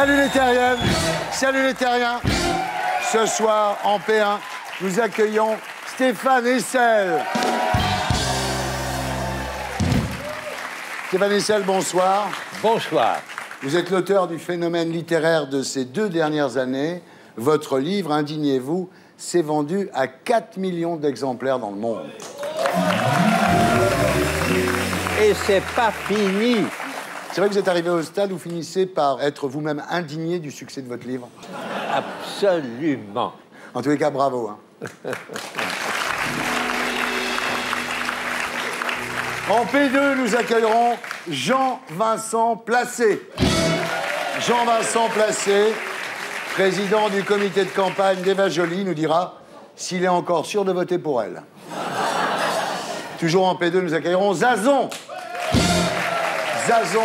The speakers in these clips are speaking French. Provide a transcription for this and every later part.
Salut les terriens, salut les terriens. Ce soir, en P1, nous accueillons Stéphane Hessel. Stéphane Hessel, bonsoir. Bonsoir. Vous êtes l'auteur du phénomène littéraire de ces 2 dernières années. Votre livre, Indignez-vous, s'est vendu à 4 millions d'exemplaires dans le monde. Et c'est pas fini. C'est vrai que vous êtes arrivé au stade où vous finissez par être vous-même indigné du succès de votre livre? Absolument. En tous les cas, bravo. Hein. En P2, nous accueillerons Jean-Vincent Placé. Jean-Vincent Placé, président du comité de campagne d'Eva Joly, nous dira s'il est encore sûr de voter pour elle. Toujours en P2, nous accueillerons Zazon. Zazon,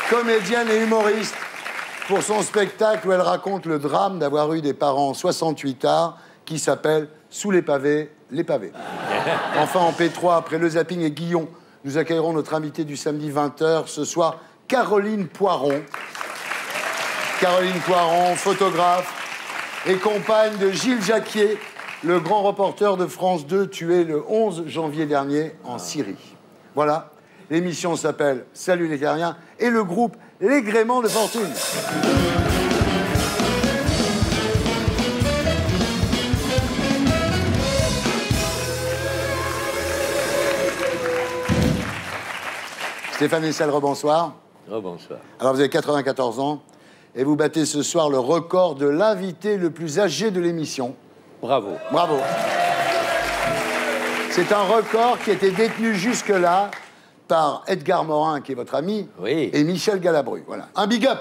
comédienne et humoriste, pour son spectacle où elle raconte le drame d'avoir eu des parents 68 ards qui s'appellent Sous les pavés, les pavés. Enfin, en P3, après Le Zapping et Guillon, nous accueillerons notre invitée du samedi 20h ce soir, Caroline Poiron. Caroline Poiron, photographe et compagne de Gilles Jacquier, le grand reporter de France 2, tué le 11 janvier dernier en Syrie. Voilà, l'émission s'appelle Salut les terriens et le groupe Les Gréments de Fortune. Stéphane Hessel, rebonsoir. Rebonsoir. Alors, vous avez 94 ans et vous battez ce soir le record de l'invité le plus âgé de l'émission. Bravo. Bravo. C'est un record qui était détenu jusque-là par Edgar Morin, qui est votre ami, oui, et Michel Galabru. Voilà. Un big up.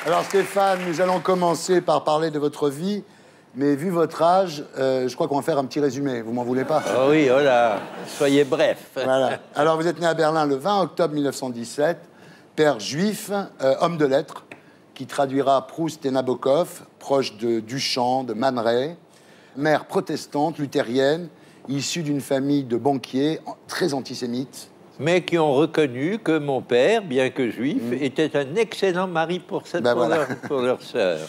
Alors, Stéphane, nous allons commencer par parler de votre vie. Mais vu votre âge, je crois qu'on va faire un petit résumé. Vous m'en voulez pas? Oh oui, oh là, soyez bref. Voilà. Alors, vous êtes né à Berlin le 20 octobre 1917, père juif, homme de lettres, qui traduira Proust et Nabokov, proche de Duchamp, de Man Ray, mère protestante, luthérienne, issue d'une famille de banquiers très antisémites. Mais qui ont reconnu que mon père, bien que juif, était un excellent mari pour leur sœur.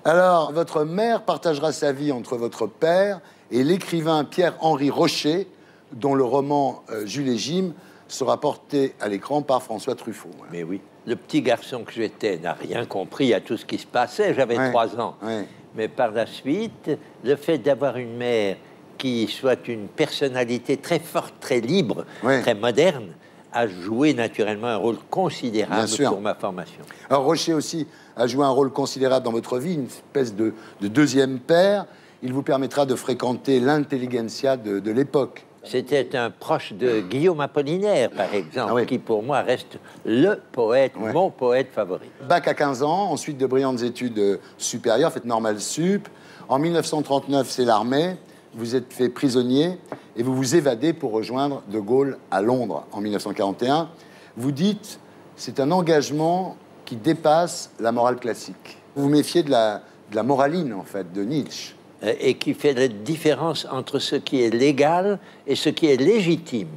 Alors, votre mère partagera sa vie entre votre père et l'écrivain Pierre-Henri Rocher, dont le roman Jules et Jim sera porté à l'écran par François Truffaut. Voilà. Mais oui, le petit garçon que j'étais n'a rien compris à tout ce qui se passait. J'avais 3 ans. Ouais. Mais par la suite, le fait d'avoir une mère qui soit une personnalité très forte, très libre, très moderne, a joué naturellement un rôle considérable pour ma formation. Alors Rocher aussi a joué un rôle considérable dans votre vie, une espèce de deuxième père. Il vous permettra de fréquenter l'intelligentsia de l'époque. C'était un proche de Guillaume Apollinaire, par exemple, qui pour moi reste le poète, mon poète favori. Bac à 15 ans, ensuite de brillantes études supérieures, faites Normal Sup. En 1939, c'est l'armée. Vous êtes fait prisonnier et vous vous évadez pour rejoindre De Gaulle à Londres en 1941. Vous dites, c'est un engagement qui dépasse la morale classique. Vous vous méfiez de la moraline, en fait, de Nietzsche. Et qui fait la différence entre ce qui est légal et ce qui est légitime.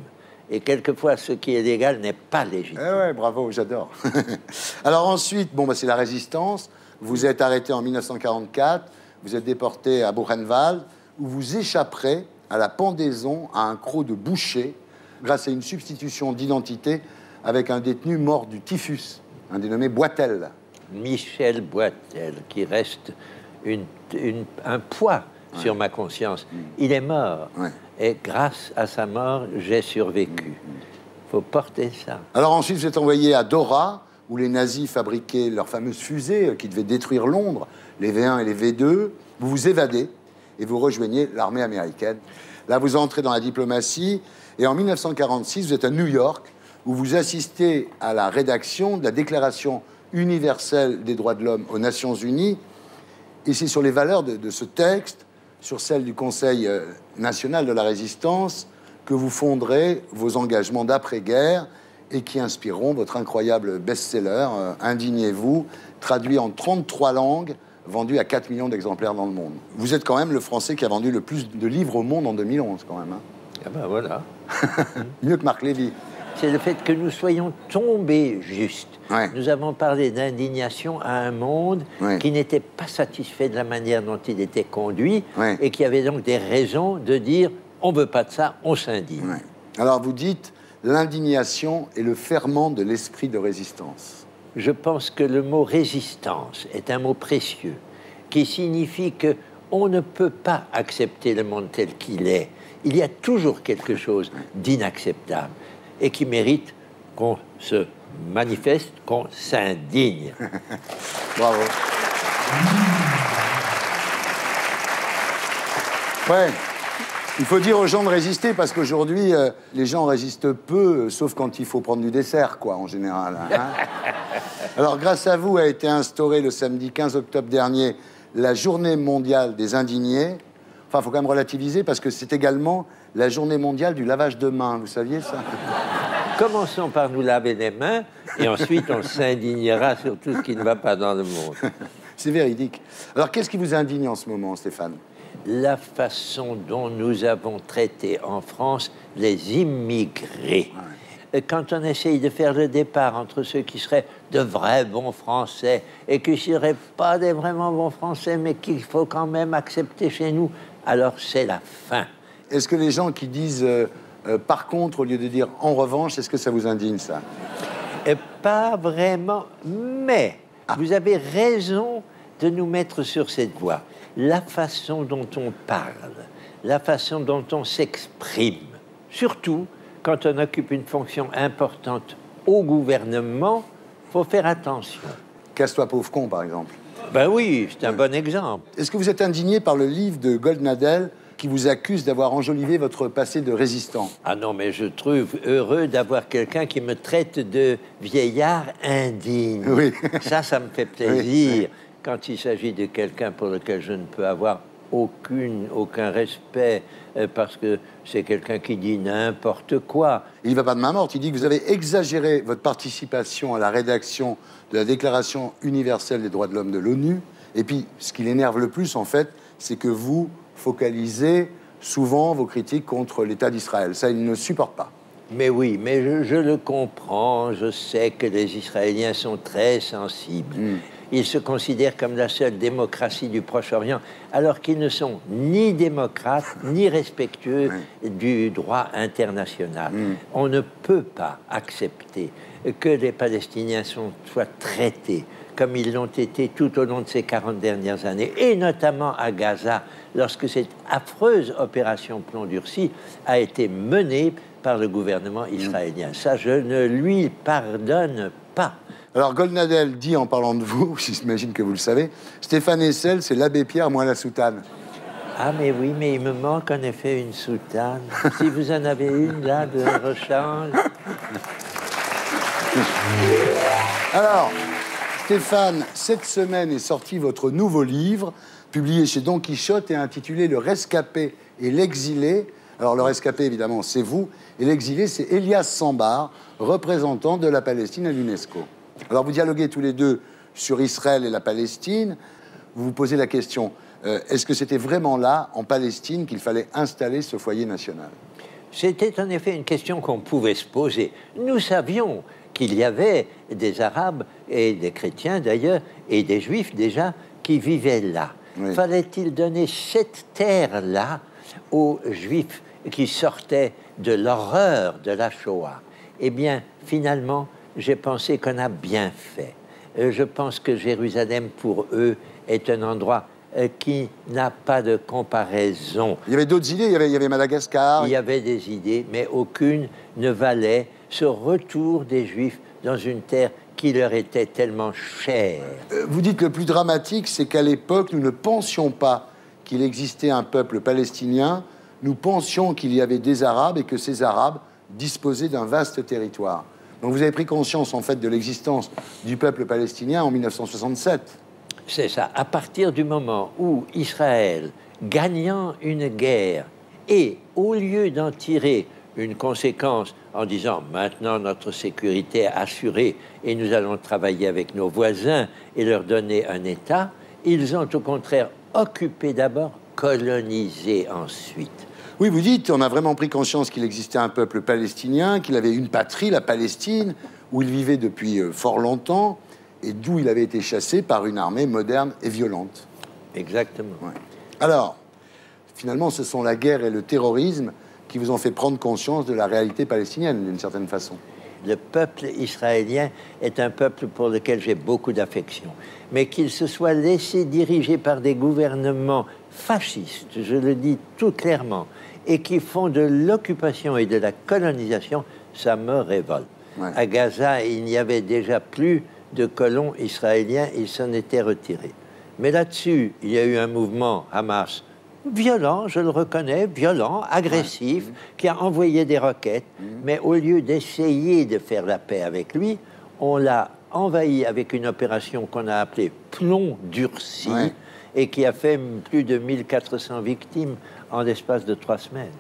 Et quelquefois, ce qui est légal n'est pas légitime. Eh ouais, bravo, j'adore. Alors ensuite, c'est la résistance. Vous êtes arrêté en 1944. Vous êtes déporté à Buchenwald, où vous échapperez à la pendaison à un croc de boucher grâce à une substitution d'identité avec un détenu mort du typhus, un dénommé Boitel. Michel Boitel, qui reste un poids sur ma conscience. Il est mort. Et grâce à sa mort, j'ai survécu. Faut porter ça. Alors ensuite, vous êtes envoyé à Dora, où les nazis fabriquaient leurs fameuses fusées qui devaient détruire Londres, les V1 et les V2. Vous vous évadez et vous rejoignez l'armée américaine. Là, vous entrez dans la diplomatie. Et en 1946, vous êtes à New York, où vous assistez à la rédaction de la Déclaration universelle des droits de l'homme aux Nations Unies. Et c'est sur les valeurs de ce texte, sur celles du Conseil national de la résistance, que vous fonderez vos engagements d'après-guerre et qui inspireront votre incroyable best-seller, Indignez-vous, traduit en 33 langues, vendu à 4 millions d'exemplaires dans le monde. Vous êtes quand même le Français qui a vendu le plus de livres au monde en 2011, quand même. Hein. Ah ben voilà. Mieux que Marc Lévy. C'est le fait que nous soyons tombés juste. Ouais. Nous avons parlé d'indignation à un monde qui n'était pas satisfait de la manière dont il était conduit et qui avait donc des raisons de dire on ne veut pas de ça, on s'indigne. Ouais. Alors vous dites l'indignation est le ferment de l'esprit de résistance. Je pense que le mot résistance est un mot précieux qui signifie que on ne peut pas accepter le monde tel qu'il est. Il y a toujours quelque chose d'inacceptable et qui mérite qu'on se manifeste, qu'on s'indigne. Bravo. Ouais. Il faut dire aux gens de résister parce qu'aujourd'hui, les gens résistent peu, sauf quand il faut prendre du dessert, quoi, en général. Hein. Alors, grâce à vous, a été instaurée le samedi 15 octobre dernier la Journée mondiale des indignés. Enfin, il faut quand même relativiser parce que c'est également la Journée mondiale du lavage de mains. Vous saviez ça? Commençons par nous laver les mains et ensuite on s'indignera sur tout ce qui ne va pas dans le monde. C'est véridique. Alors, qu'est-ce qui vous indigne en ce moment, Stéphane? La façon dont nous avons traité en France les immigrés. Quand on essaye de faire le départ entre ceux qui seraient de vrais bons Français et qui ne seraient pas des vraiment bons Français, mais qu'il faut quand même accepter chez nous, alors c'est la fin. Est-ce que les gens qui disent par contre au lieu de dire en revanche, est-ce que ça vous indigne, ça? Pas vraiment, mais vous avez raison de nous mettre sur cette voie. La façon dont on parle, la façon dont on s'exprime, surtout quand on occupe une fonction importante au gouvernement, il faut faire attention. Casse-toi pauvre con, par exemple. Ben oui, c'est un bon exemple. Est-ce que vous êtes indigné par le livre de Goldnadel qui vous accuse d'avoir enjolivé votre passé de résistant? Ah non, mais je trouve heureux d'avoir quelqu'un qui me traite de vieillard indigne. Oui. Ça me fait plaisir. Oui. Quand il s'agit de quelqu'un pour lequel je ne peux avoir aucun respect, parce que c'est quelqu'un qui dit n'importe quoi. Il ne va pas de main morte. Il dit que vous avez exagéré votre participation à la rédaction de la Déclaration universelle des droits de l'homme de l'ONU. Et puis, ce qui l'énerve le plus, en fait, c'est que vous focalisez souvent vos critiques contre l'État d'Israël. Ça, il ne supporte pas. Mais oui, mais je le comprends. Je sais que les Israéliens sont très sensibles. Ils se considèrent comme la seule démocratie du Proche-Orient, alors qu'ils ne sont ni démocrates, ni respectueux du droit international. On ne peut pas accepter que les Palestiniens soient traités comme ils l'ont été tout au long de ces 40 dernières années, et notamment à Gaza, lorsque cette affreuse opération Plomb Durci a été menée par le gouvernement israélien. Ça, je ne lui pardonne pas. Alors, Goldnadel dit, en parlant de vous, j'imagine que vous le savez, Stéphane Hessel, c'est l'abbé Pierre, moins la soutane. Ah, mais oui, mais il me manque en effet une soutane. Si vous en avez une, là, de rechange. Alors, Stéphane, cette semaine est sorti votre nouveau livre, publié chez Don Quichotte et intitulé « Le rescapé et l'exilé ». Alors, le rescapé, évidemment, c'est vous, et l'exilé, c'est Elias Sambar, représentant de la Palestine à l'UNESCO. Alors, vous dialoguez tous les deux sur Israël et la Palestine. Vous vous posez la question, est-ce que c'était vraiment là, en Palestine, qu'il fallait installer ce foyer national? C'était en effet une question qu'on pouvait se poser. Nous savions qu'il y avait des Arabes, et des chrétiens d'ailleurs, et des Juifs déjà, qui vivaient là. Oui. Fallait-il donner cette terre-là aux Juifs qui sortaient de l'horreur de la Shoah? Eh bien, finalement, j'ai pensé qu'on a bien fait. Je pense que Jérusalem, pour eux, est un endroit qui n'a pas de comparaison. Il y avait d'autres idées, il y avait Madagascar. Il y avait des idées, mais aucune ne valait ce retour des Juifs dans une terre qui leur était tellement chère. Vous dites que le plus dramatique, c'est qu'à l'époque, nous ne pensions pas qu'il existait un peuple palestinien. Nous pensions qu'il y avait des Arabes et que ces Arabes disposaient d'un vaste territoire. Donc vous avez pris conscience, en fait, de l'existence du peuple palestinien en 1967. C'est ça. À partir du moment où Israël, gagnant une guerre, et au lieu d'en tirer une conséquence en disant « maintenant notre sécurité est assurée et nous allons travailler avec nos voisins et leur donner un État », ils ont au contraire occupé d'abord, colonisé ensuite. Oui, vous dites, on a vraiment pris conscience qu'il existait un peuple palestinien, qu'il avait une patrie, la Palestine, où il vivait depuis fort longtemps, et d'où il avait été chassé par une armée moderne et violente. Exactement. Ouais. Alors, finalement, ce sont la guerre et le terrorisme qui vous ont fait prendre conscience de la réalité palestinienne, d'une certaine façon. Le peuple israélien est un peuple pour lequel j'ai beaucoup d'affection. Mais qu'il se soit laissé diriger par des gouvernements fascistes, je le dis tout clairement, et qui font de l'occupation et de la colonisation, ça me révolte. Ouais. À Gaza, il n'y avait déjà plus de colons israéliens, ils s'en étaient retirés. Mais là-dessus, il y a eu un mouvement Hamas violent, je le reconnais, violent, agressif, qui a envoyé des roquettes, mais au lieu d'essayer de faire la paix avec lui, on l'a envahi avec une opération qu'on a appelée plomb durci, et qui a fait plus de 1400 victimes en l'espace de 3 semaines.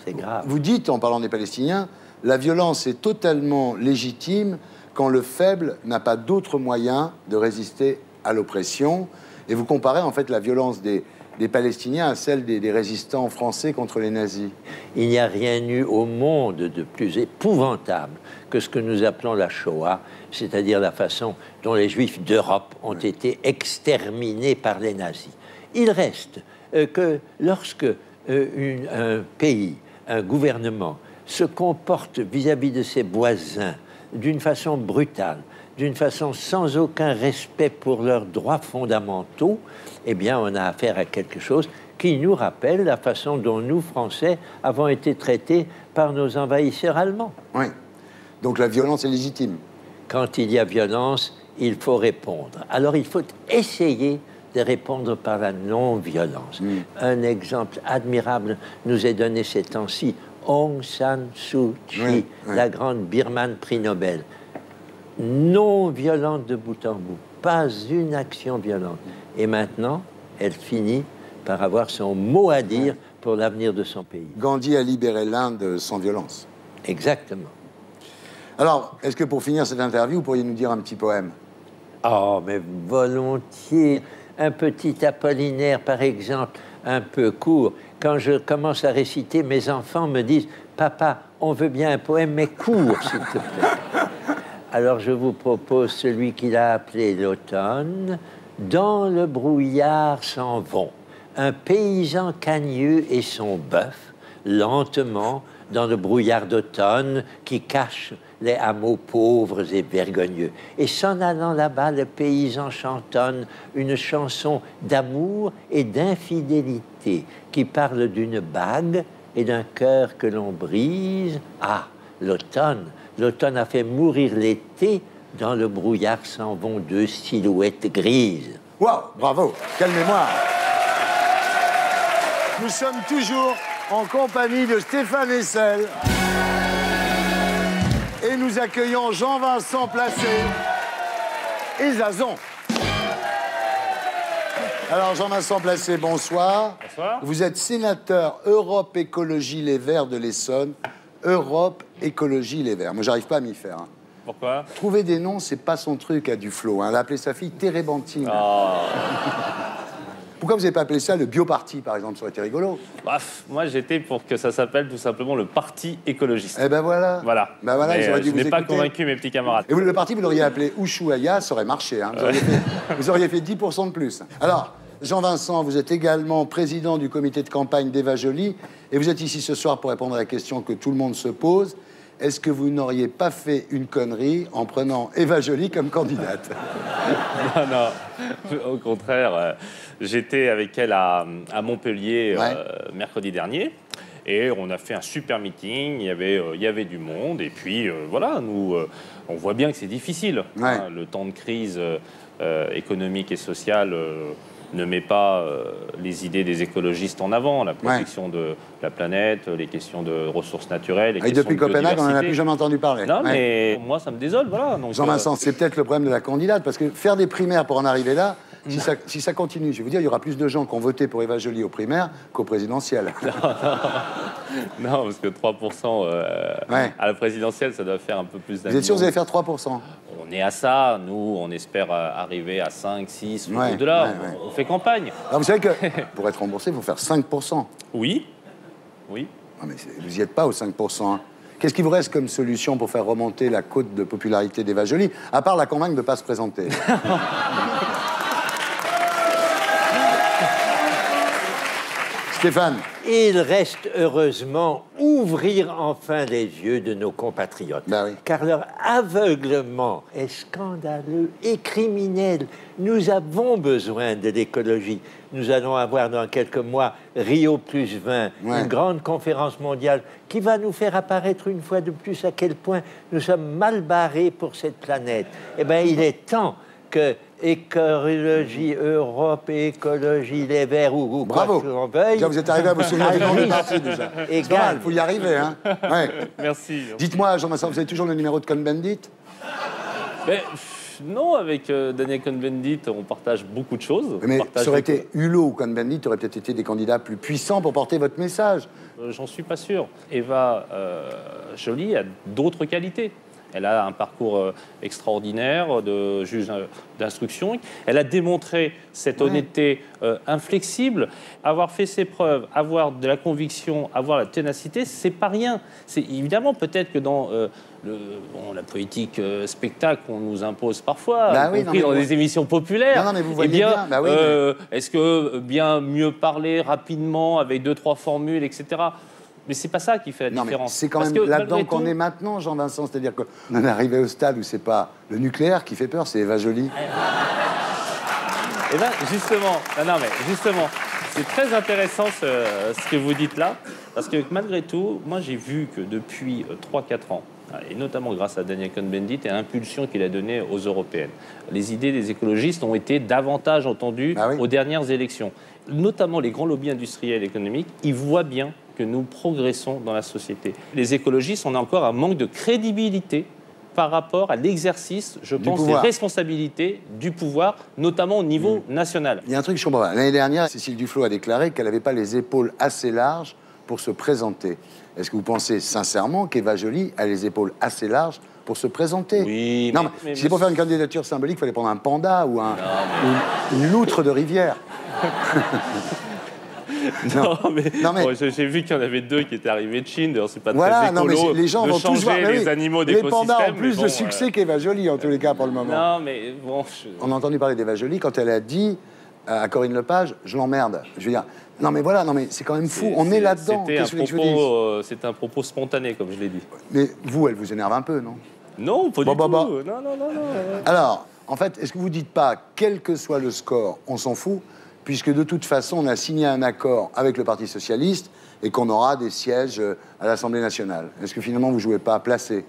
C'est grave. Vous dites, en parlant des Palestiniens, la violence est totalement légitime quand le faible n'a pas d'autre moyen de résister à l'oppression. Et vous comparez en fait la violence des Palestiniens à celle des résistants français contre les nazis. Il n'y a rien eu au monde de plus épouvantable que ce que nous appelons la Shoah, c'est-à-dire la façon dont les Juifs d'Europe ont été exterminés par les nazis. Il reste que lorsque un pays, un gouvernement, se comporte vis-à-vis de ses voisins d'une façon brutale, d'une façon sans aucun respect pour leurs droits fondamentaux, eh bien, on a affaire à quelque chose qui nous rappelle la façon dont nous, Français, avons été traités par nos envahisseurs allemands. Oui. Donc la violence est légitime. Quand il y a violence, il faut répondre. Alors, il faut essayer de répondre par la non-violence. Un exemple admirable nous est donné ces temps-ci. Aung San Suu Kyi, la grande Birmane prix Nobel. Non violente de bout en bout, pas une action violente. Et maintenant, elle finit par avoir son mot à dire pour l'avenir de son pays. Gandhi a libéré l'Inde sans violence. Exactement. Alors, est-ce que pour finir cette interview, vous pourriez nous dire un petit poème? Oh, mais volontiers. Un petit Apollinaire, par exemple, un peu court. Quand je commence à réciter, mes enfants me disent « Papa, on veut bien un poème, mais court, s'il te plaît. » Alors je vous propose celui qu'il a appelé l'automne. Dans le brouillard s'en vont un paysan cagneux et son bœuf, lentement dans le brouillard d'automne qui cache les hameaux pauvres et vergogneux. Et s'en allant là-bas, le paysan chantonne une chanson d'amour et d'infidélité qui parle d'une bague et d'un cœur que l'on brise. Ah, l'automne! L'automne a fait mourir l'été. Dans le brouillard s'en vont 2 silhouettes grises. Waouh, bravo, quelle mémoire! Nous sommes toujours en compagnie de Stéphane Hessel. Et nous accueillons Jean-Vincent Placé et Zazon. Alors, Jean-Vincent Placé, bonsoir. Bonsoir. Vous êtes sénateur Europe Écologie Les Verts de l'Essonne. Europe Écologie Les Verts. Moi, j'arrive pas à m'y faire. Hein. Pourquoi? Trouver des noms, c'est pas son truc à Duflo. Hein. Elle a appelé sa fille Térébenthine. Oh. Pourquoi vous n'avez pas appelé ça le Bioparti, par exemple? Ça aurait été rigolo. Bref, moi, j'étais pour que ça s'appelle tout simplement le Parti écologiste. Eh ben voilà. Voilà. Ben voilà, Mais, dû je vous n'ai pas écouter. convaincu mes petits camarades. Et vous, le parti, vous l'auriez appelé Ushuaïa, ça aurait marché. Hein. Vous auriez fait 10% de plus. Alors, Jean-Vincent, vous êtes également président du comité de campagne d'Eva Joly. Et vous êtes ici ce soir pour répondre à la question que tout le monde se pose. Est-ce que vous n'auriez pas fait une connerie en prenant Eva Joly comme candidate? Non, au contraire. J'étais avec elle à Montpellier mercredi dernier. Et on a fait un super meeting, il y avait du monde. Et puis, voilà, nous, on voit bien que c'est difficile. Hein, le temps de crise économique et sociale ne met pas les idées des écologistes en avant. La protection de la planète, les questions de ressources naturelles. Les questions depuis de Copenhague, on n'en a plus jamais entendu parler. Non, mais moi, ça me désole, voilà. Jean-Vincent, c'est peut-être le problème de la candidate, parce que faire des primaires pour en arriver là, si ça continue, je vais vous dire, il y aura plus de gens qui ont voté pour Eva Joly aux primaires qu'aux présidentielles. Non, parce que 3% à la présidentielle, ça doit faire un peu plus d'années. Vous êtes sûr que vous allez faire 3%? On est à ça. Nous, on espère arriver à 5, 6, au-delà. On fait campagne. Alors, vous savez que pour être remboursé, il faut faire 5%. Oui. Oui. Non, mais vous n'y êtes pas aux 5%. Hein. Qu'est-ce qui vous reste comme solution pour faire remonter la cote de popularité d'Eva Joly, à part la convaincre de ne pas se présenter? Stéphane. Il reste heureusement ouvrir enfin les yeux de nos compatriotes. Ben oui. Car leur aveuglement est scandaleux et criminel. Nous avons besoin de l'écologie. Nous allons avoir dans quelques mois Rio +20, une grande conférence mondiale qui va nous faire apparaître une fois de plus à quel point nous sommes mal barrés pour cette planète. Eh bien, il est temps que écologie, Europe, écologie, les Verts ou bravo. Quoi que l'on veuille. Déjà, vous êtes arrivé à vous souvenir du nom du parti déjà. Et il faut y arriver. Hein. Ouais. Merci. Dites-moi, Jean-Vincent, vous avez toujours le numéro de Cohn-Bendit? Non, avec Daniel Cohn-Bendit, on partage beaucoup de choses. Mais ça aurait été Hulot ou Cohn-Bendit auraient peut-être été des candidats plus puissants pour porter votre message. J'en suis pas sûr. Eva Joly a d'autres qualités. Elle a un parcours extraordinaire de juge d'instruction. Elle a démontré cette honnêteté inflexible. Avoir fait ses preuves, avoir de la conviction, avoir la ténacité, c'est pas rien. C'est évidemment peut-être que dans la politique spectacle qu'on nous impose parfois, y compris dans des émissions populaires. Non, mais vous voyez bien. Est-ce que bien mieux parler rapidement avec 2-3 formules, etc. Mais c'est pas ça qui fait la différence. C'est quand même là-dedans qu'on est maintenant, Jean-Vincent. C'est-à-dire qu'on est arrivé au stade où c'est pas le nucléaire qui fait peur, c'est Eva Joly. Eh bien, justement, c'est très intéressant ce que vous dites là, parce que malgré tout, moi j'ai vu que depuis 3-4 ans, et notamment grâce à Daniel Cohn-Bendit et à l'impulsion qu'il a donnée aux européennes, les idées des écologistes ont été davantage entendues aux dernières élections. Notamment les grands lobbies industriels et économiques, ils voient bien que nous progressons dans la société. Les écologistes, on a encore un manque de crédibilité par rapport à l'exercice, je pense, des responsabilités du pouvoir, notamment au niveau national. Il y a un truc que je comprends pas. L'année dernière, Cécile Duflot a déclaré qu'elle n'avait pas les épaules assez larges pour se présenter. Est-ce que vous pensez sincèrement qu'Eva Joly a les épaules assez larges pour se présenter? Oui, mais si c'est pour faire une candidature symbolique, il fallait prendre un panda ou une loutre de rivière. Bon, j'ai vu qu'il y en avait 2 qui étaient arrivés de Chine. C'est pas très mais écolo les gens de vont tous voir les animaux d'écosystème. Les pandas ont plus de succès qu'Eva Joly, en tous les cas, pour le moment. Non, mais bon... On a entendu parler d'Eva Joly quand elle a dit à Corinne Lepage, je l'emmerde. Je veux dire, c'est quand même fou. On est là-dedans. C'était un propos spontané, comme je l'ai dit. Mais vous, elle vous énerve un peu, non? Non, pas du tout. Non. Alors, en fait, est-ce que vous dites pas, quel que soit le score, on s'en fout, puisque de toute façon, on a signé un accord avec le Parti socialiste et qu'on aura des sièges à l'Assemblée nationale. Est-ce que finalement, vous ne jouez pas à placer?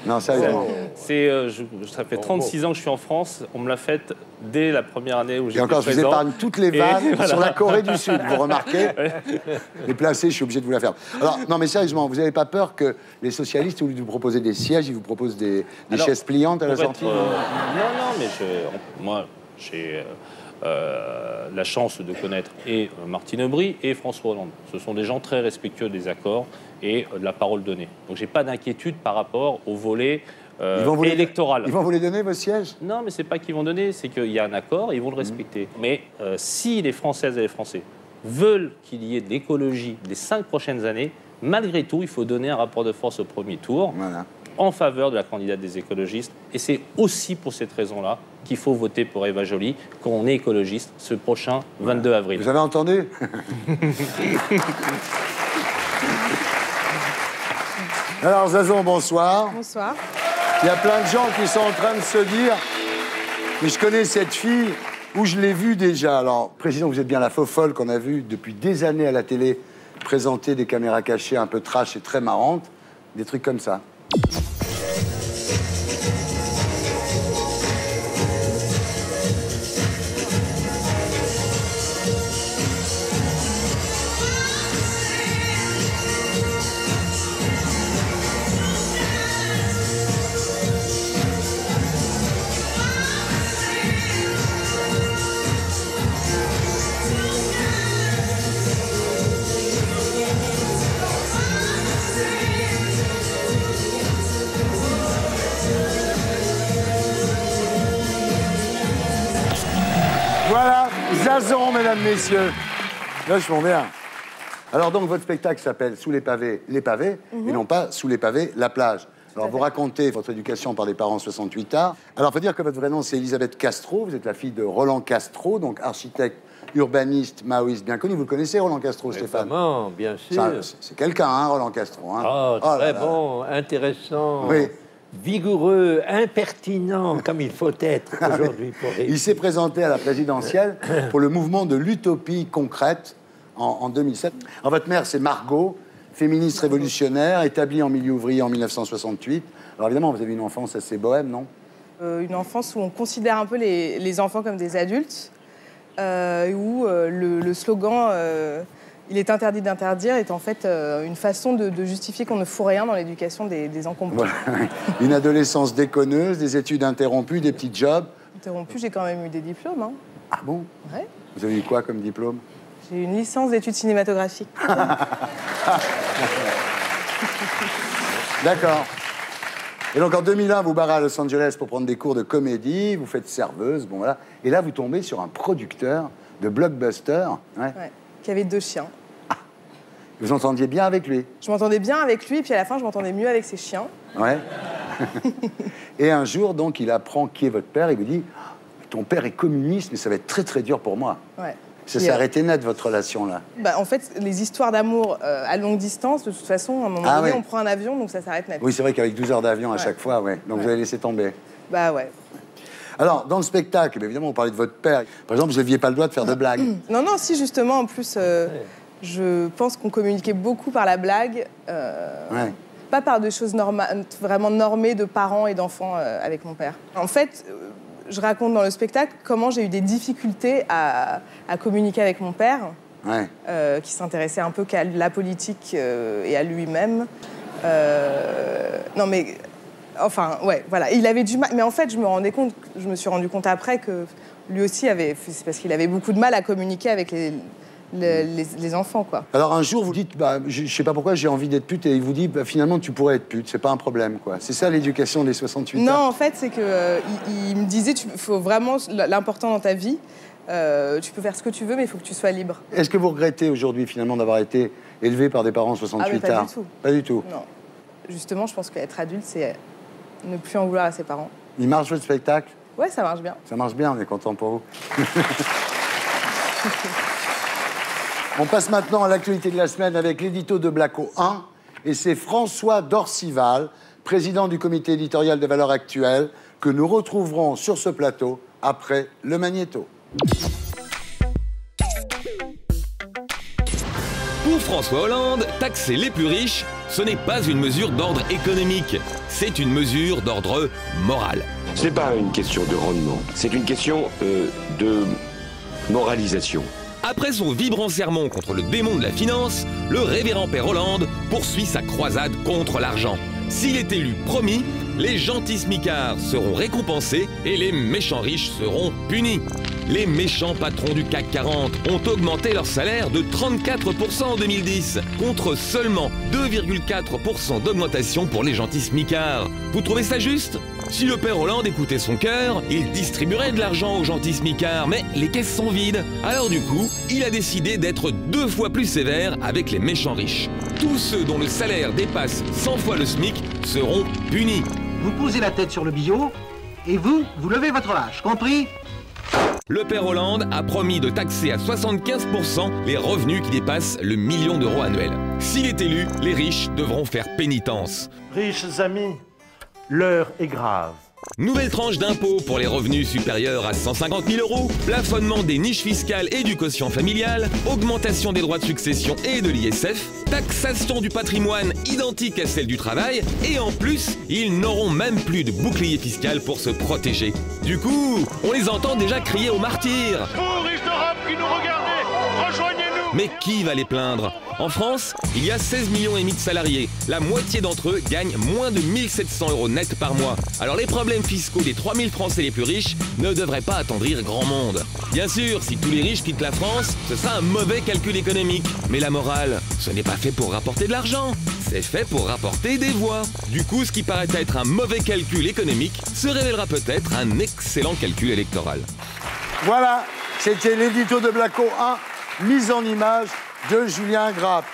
Non, sérieusement. Ça fait 36 ans que je suis en France. On me l'a faite dès la première année où j'étais présent. Et encore, je vous épargne toutes les vannes sur la Corée du Sud, vous remarquez? Les placés, je suis obligé de vous la faire. Alors, non, mais sérieusement, vous n'avez pas peur que les socialistes, au lieu de vous proposer des sièges, ils vous proposent des chaises pliantes à la sortie? Non, mais moi... J'ai la chance de connaître et Martine Aubry et François Hollande. Ce sont des gens très respectueux des accords et de la parole donnée. Donc j'ai pas d'inquiétude par rapport au volet électoral. Ils vont vous les donner, vos sièges? Non, mais c'est pas qu'ils vont donner, c'est qu'il y a un accord et ils vont le respecter. Mais si les Françaises et les Français veulent qu'il y ait de l'écologie les 5 prochaines années, malgré tout, il faut donner un rapport de force au premier tour. En faveur de la candidate des écologistes. Et c'est aussi pour cette raison-là qu'il faut voter pour Eva Joly, qu'on est écologiste, ce prochain 22 avril. Vous avez entendu? Alors, Zazon, bonsoir. Bonsoir. Il y a plein de gens qui sont en train de se dire « Mais je connais cette fille, où je l'ai vue déjà ». Alors, précisons que vous êtes bien la faux folle qu'on a vue depuis des années à la télé présenter des caméras cachées un peu trash et très marrantes. Des trucs comme ça. Voilà, Zazon, mesdames, messieurs. Vachement bien. Alors donc, votre spectacle s'appelle Sous les pavés, et non pas Sous les pavés, la plage. Alors, vous racontez votre éducation par des parents 68 ans. Alors, il faut dire que votre vrai nom, c'est Elisabeth Castro. Vous êtes la fille de Roland Castro, donc architecte, urbaniste, maoïste bien connu. Vous le connaissez, Roland Castro, Stéphane? Vraiment, bien sûr. C'est quelqu'un, hein, Roland Castro. Hein. Oh, très bon, intéressant, oui. Vigoureux, impertinent, comme il faut être aujourd'hui. Il s'est présenté à la présidentielle pour le mouvement de l'utopie concrète en 2007. Alors, votre mère, c'est Margot, féministe révolutionnaire, établie en milieu ouvrier en 1968. Alors évidemment, vous avez une enfance assez bohème, non? Une enfance où on considère un peu les enfants comme des adultes, où le slogan « il est interdit d'interdire » est en fait une façon de justifier qu'on ne fout rien dans l'éducation des encombrants. Voilà. Une adolescence déconneuse, des études interrompues, des petits jobs. Interrompues, j'ai quand même eu des diplômes. Hein. Ah bon? Ouais. Vous avez eu quoi comme diplôme? J'ai eu une licence d'études cinématographiques. D'accord. Et donc en 2001, vous barrez à Los Angeles pour prendre des cours de comédie, vous faites serveuse, bon voilà. Et là, vous tombez sur un producteur de blockbuster. Ouais. Ouais, qui avait 2 chiens. Ah. Vous entendiez bien avec lui? Je m'entendais bien avec lui, et puis à la fin, je m'entendais mieux avec ses chiens. Ouais. Et un jour, donc, il apprend qui est votre père, il vous dit « Ton père est communiste, mais ça va être très très dur pour moi. » Ouais. Ça s'est arrêté net, votre relation, là? Bah, en fait, les histoires d'amour à longue distance, de toute façon, à un moment donné, on prend un avion, donc ça s'arrête net. Oui, c'est vrai qu'avec 12 heures d'avion à chaque fois, ouais. Donc vous avez laissé tomber. Bah ouais. Alors, dans le spectacle, évidemment, on parlait de votre père. Par exemple, vous n'aviez pas le droit de faire de blagues. Non, non, si, justement, en plus, je pense qu'on communiquait beaucoup par la blague. Pas par des choses vraiment normées de parents et d'enfants avec mon père. En fait... je raconte dans le spectacle comment j'ai eu des difficultés à communiquer avec mon père, qui s'intéressait un peu qu'à la politique et à lui-même. Non, mais... Enfin, ouais, voilà. Il avait du mal... Mais en fait, je me suis rendu compte après que lui aussi avait... C'est parce qu'il avait beaucoup de mal à communiquer avec les enfants, quoi. Alors un jour, vous dites, bah, je sais pas pourquoi j'ai envie d'être pute, et il vous dit, bah, finalement, tu pourrais être pute, c'est pas un problème, quoi. C'est ça l'éducation des 68 ans? Non, en fait, c'est que il me disait, faut vraiment l'important dans ta vie. Tu peux faire ce que tu veux, mais il faut que tu sois libre. Est-ce que vous regrettez aujourd'hui, finalement, d'avoir été élevé par des parents 68 ans? Pas du tout. Pas du tout? Non. Justement, je pense qu'être adulte, c'est ne plus en vouloir à ses parents. Il marche votre spectacle? Ouais, ça marche bien. Ça marche bien, on est content pour vous. On passe maintenant à l'actualité de la semaine avec l'édito de Blacko 1. Et c'est François Dorcival, président du comité éditorial des Valeurs Actuelles, que nous retrouverons sur ce plateau après le magnéto. Pour François Hollande, taxer les plus riches, ce n'est pas une mesure d'ordre économique, c'est une mesure d'ordre moral. Ce n'est pas une question de rendement, c'est une question de moralisation. Après son vibrant sermon contre le démon de la finance, le révérend père Hollande poursuit sa croisade contre l'argent. S'il est élu, promis, les gentils smicards seront récompensés et les méchants riches seront punis. Les méchants patrons du CAC 40 ont augmenté leur salaire de 34% en 2010, contre seulement 2,4% d'augmentation pour les gentils smicards. Vous trouvez ça juste? Si le père Hollande écoutait son cœur, il distribuerait de l'argent aux gentils smicards, mais les caisses sont vides. Alors du coup, il a décidé d'être 2 fois plus sévère avec les méchants riches. Tous ceux dont le salaire dépasse 100 fois le SMIC seront punis. Vous posez la tête sur le billot et vous levez votre hache, compris? Le père Hollande a promis de taxer à 75% les revenus qui dépassent le million d'euros annuel. S'il est élu, les riches devront faire pénitence. Riches amis, l'heure est grave. Nouvelle tranche d'impôt pour les revenus supérieurs à 150 000 euros, plafonnement des niches fiscales et du quotient familial, augmentation des droits de succession et de l'ISF, taxation du patrimoine identique à celle du travail, et en plus, ils n'auront même plus de bouclier fiscal pour se protéger. Du coup, on les entend déjà crier aux martyrs. Vous, riches d'Europe qui nous regardez, rejoignez-nous! Mais qui va les plaindre? En France, il y a 16,5 millions de salariés. La moitié d'entre eux gagnent moins de 1 700 € net par mois. Alors les problèmes fiscaux des 3 000 Français les plus riches ne devraient pas attendrir grand monde. Bien sûr, si tous les riches quittent la France, ce sera un mauvais calcul économique. Mais la morale, ce n'est pas fait pour rapporter de l'argent. C'est fait pour rapporter des voix. Du coup, ce qui paraît être un mauvais calcul économique se révélera peut-être un excellent calcul électoral. Voilà, c'était l'édito de Blacko 1, mise en image de Julien Grap.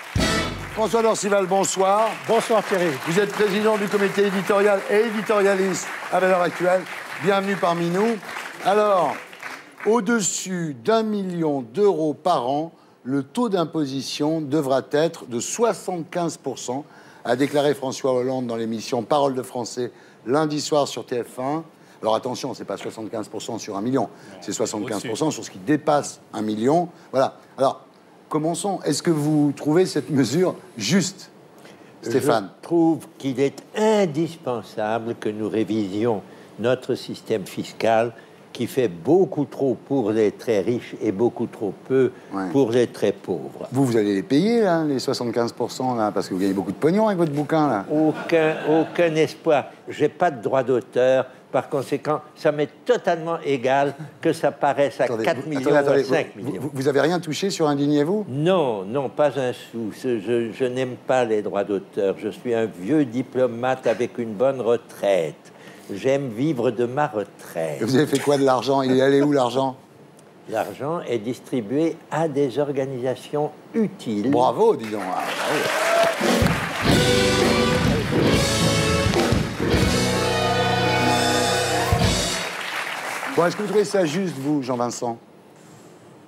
François Dorcival, bonsoir. Bonsoir Thierry. Vous êtes président du comité éditorial et éditorialiste à Valeurs Actuelles. Bienvenue parmi nous. Alors, au-dessus d'1 million d'euros par an, le taux d'imposition devra être de 75%, a déclaré François Hollande dans l'émission Parole de Français lundi soir sur TF1. Alors attention, c'est pas 75% sur 1 million, c'est 75% sur ce qui dépasse 1 million. Voilà. Alors, commençons. Est-ce que vous trouvez cette mesure juste, Stéphane? Je trouve qu'il est indispensable que nous révisions notre système fiscal qui fait beaucoup trop pour les très riches et beaucoup trop peu pour les très pauvres. Vous allez les payer, là, les 75%, là, parce que vous gagnez beaucoup de pognon avec votre bouquin, là. Aucun espoir. J'ai pas de droit d'auteur. Par conséquent, ça m'est totalement égal que ça paraisse à 4 millions ou à 5 millions. Vous avez rien touché sur Indignez-vous? Non, non, pas un sou. Je n'aime pas les droits d'auteur. Je suis un vieux diplomate avec une bonne retraite. J'aime vivre de ma retraite. Et vous avez fait quoi de l'argent? Il est allé où, l'argent? L'argent est distribué à des organisations utiles. Bravo, dis donc. Ah, bravo. Bon, est-ce que vous trouvez ça juste, vous, Jean-Vincent?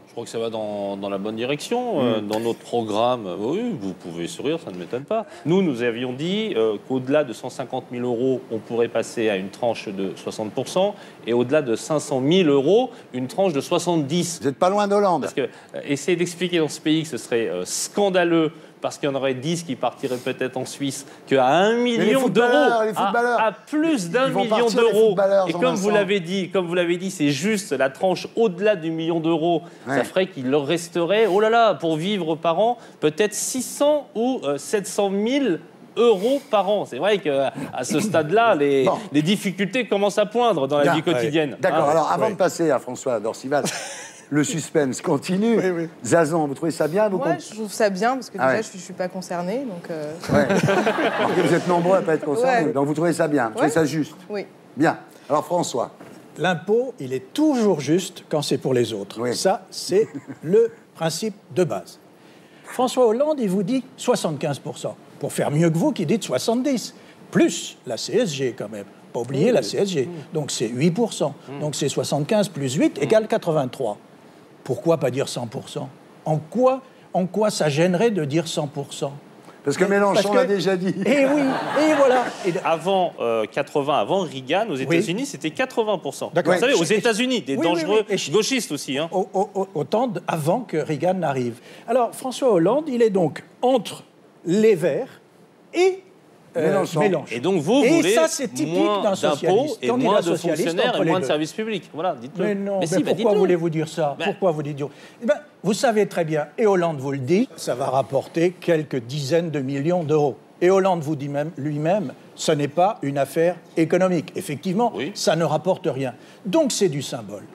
Je crois que ça va dans la bonne direction. Dans notre programme, oui, vous pouvez sourire, ça ne m'étonne pas. Nous avions dit qu'au-delà de 150 000 euros, on pourrait passer à une tranche de 60%, et au-delà de 500 000 euros, une tranche de 70%. Vous n'êtes pas loin d'Hollande. Parce que essayer d'expliquer dans ce pays que ce serait scandaleux, parce qu'il y en aurait 10 qui partiraient peut-être en Suisse, qu'à 1 million d'euros, à plus d'1 million d'euros, et comme vous l'avez dit, c'est juste la tranche au-delà du million d'euros, ça ferait qu'il leur resterait, oh là là, pour vivre par an, peut-être 600 ou 700 000 euros par an. C'est vrai qu'à ce stade-là, les difficultés commencent à poindre dans la vie quotidienne. D'accord, alors avant de passer à François Dorcival, le suspense continue. Oui. Zazan, vous trouvez ça bien? Moi, je trouve ça bien, parce que déjà, je ne suis pas concernée. Donc Vous êtes nombreux à ne pas être concernés. Donc vous trouvez ça bien? Vous trouvez ça juste? Oui. Bien. Alors François. L'impôt, il est toujours juste quand c'est pour les autres. Oui. Ça, c'est le principe de base. François Hollande, il vous dit 75%. Pour faire mieux que vous, qui dites 70%. Plus la CSG, quand même. Pas oublier la CSG. Donc c'est 8%. Donc c'est 75 plus 8 égale 83. Pourquoi pas dire 100%? En quoi ça gênerait de dire 100%? Parce que Mélenchon l'a déjà dit. Et oui, et voilà. Avant 80, avant Reagan, aux États-Unis, c'était 80%. D'accord. Vous savez, aux États-Unis, des dangereux gauchistes aussi. Hein. Autant avant que Reagan n'arrive. Alors, François Hollande, il est donc entre les Verts et Mélenchon. Et donc vous voulez ça, c'est typique d'un socialiste. Et moins de fonctionnaires et moins de services publics. Voilà, dites-le. Mais non, pourquoi voulez-vous dire ça? Pourquoi vous dites... vous savez très bien, et Hollande vous le dit, ça va rapporter quelques dizaines de millions d'euros. Et Hollande vous dit même lui-même, ce n'est pas une affaire économique. Effectivement, ça ne rapporte rien. Donc c'est du symbole.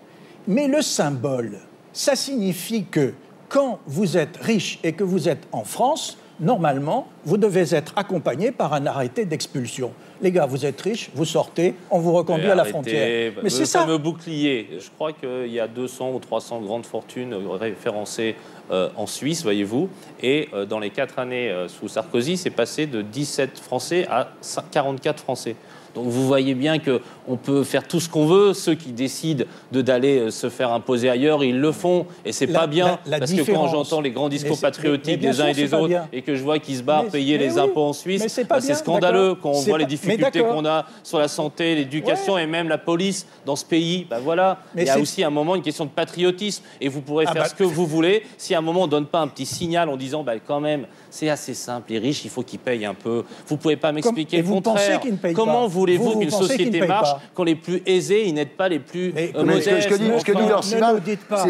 Mais le symbole, ça signifie que quand vous êtes riche et que vous êtes en France, normalement, vous devez être accompagné par un arrêté d'expulsion. Les gars, vous êtes riches, vous sortez, on vous reconduit à la frontière. Mais c'est ça. Le fameux bouclier. Je crois qu'il y a 200 ou 300 grandes fortunes référencées en Suisse, voyez-vous. Et dans les 4 années sous Sarkozy, c'est passé de 17 Français à 44 Français. Donc vous voyez bien qu'on peut faire tout ce qu'on veut. Ceux qui décident d'aller se faire imposer ailleurs, ils le font. Et c'est pas bien, parce que quand j'entends les grands discours patriotiques des uns et des autres, et que je vois qu'ils se barrent payer les impôts en Suisse, c'est scandaleux quand on voit les difficultés qu'on a sur la santé, l'éducation et même la police dans ce pays. Ben voilà, il y a aussi à un moment une question de patriotisme. Et vous pourrez faire ce que vous voulez. Si à un moment on ne donne pas un petit signal en disant quand même, c'est assez simple, les riches, il faut qu'ils payent un peu. Vous ne pouvez pas m'expliquer le contraire. Comment voulez-vous qu'une société marche quand les plus aisés, ils n'aident pas les plus modestes? Ce que dit Dorcival,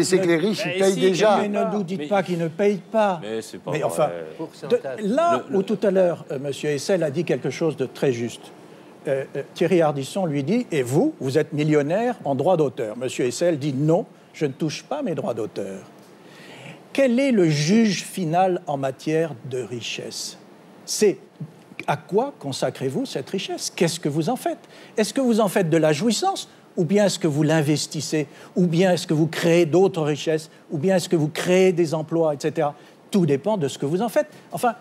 c'est que les riches, ils payent déjà. Mais ne nous dites pas qu'ils ne payent pas. Mais c'est pas vrai. Enfin, là où tout à l'heure, M. Hessel a dit quelque chose de très juste. Thierry Ardisson lui dit, et vous êtes millionnaire en droits d'auteur. M. Hessel dit, non, je ne touche pas mes droits d'auteur. Quel est le juge final en matière de richesse? C'est à quoi consacrez-vous cette richesse? Qu'est-ce que vous en faites? Est-ce que vous en faites de la jouissance? Ou bien est-ce que vous l'investissez? Ou bien est-ce que vous créez d'autres richesses? Ou bien est-ce que vous créez des emplois, etc.? Tout dépend de ce que vous en faites. Enfin,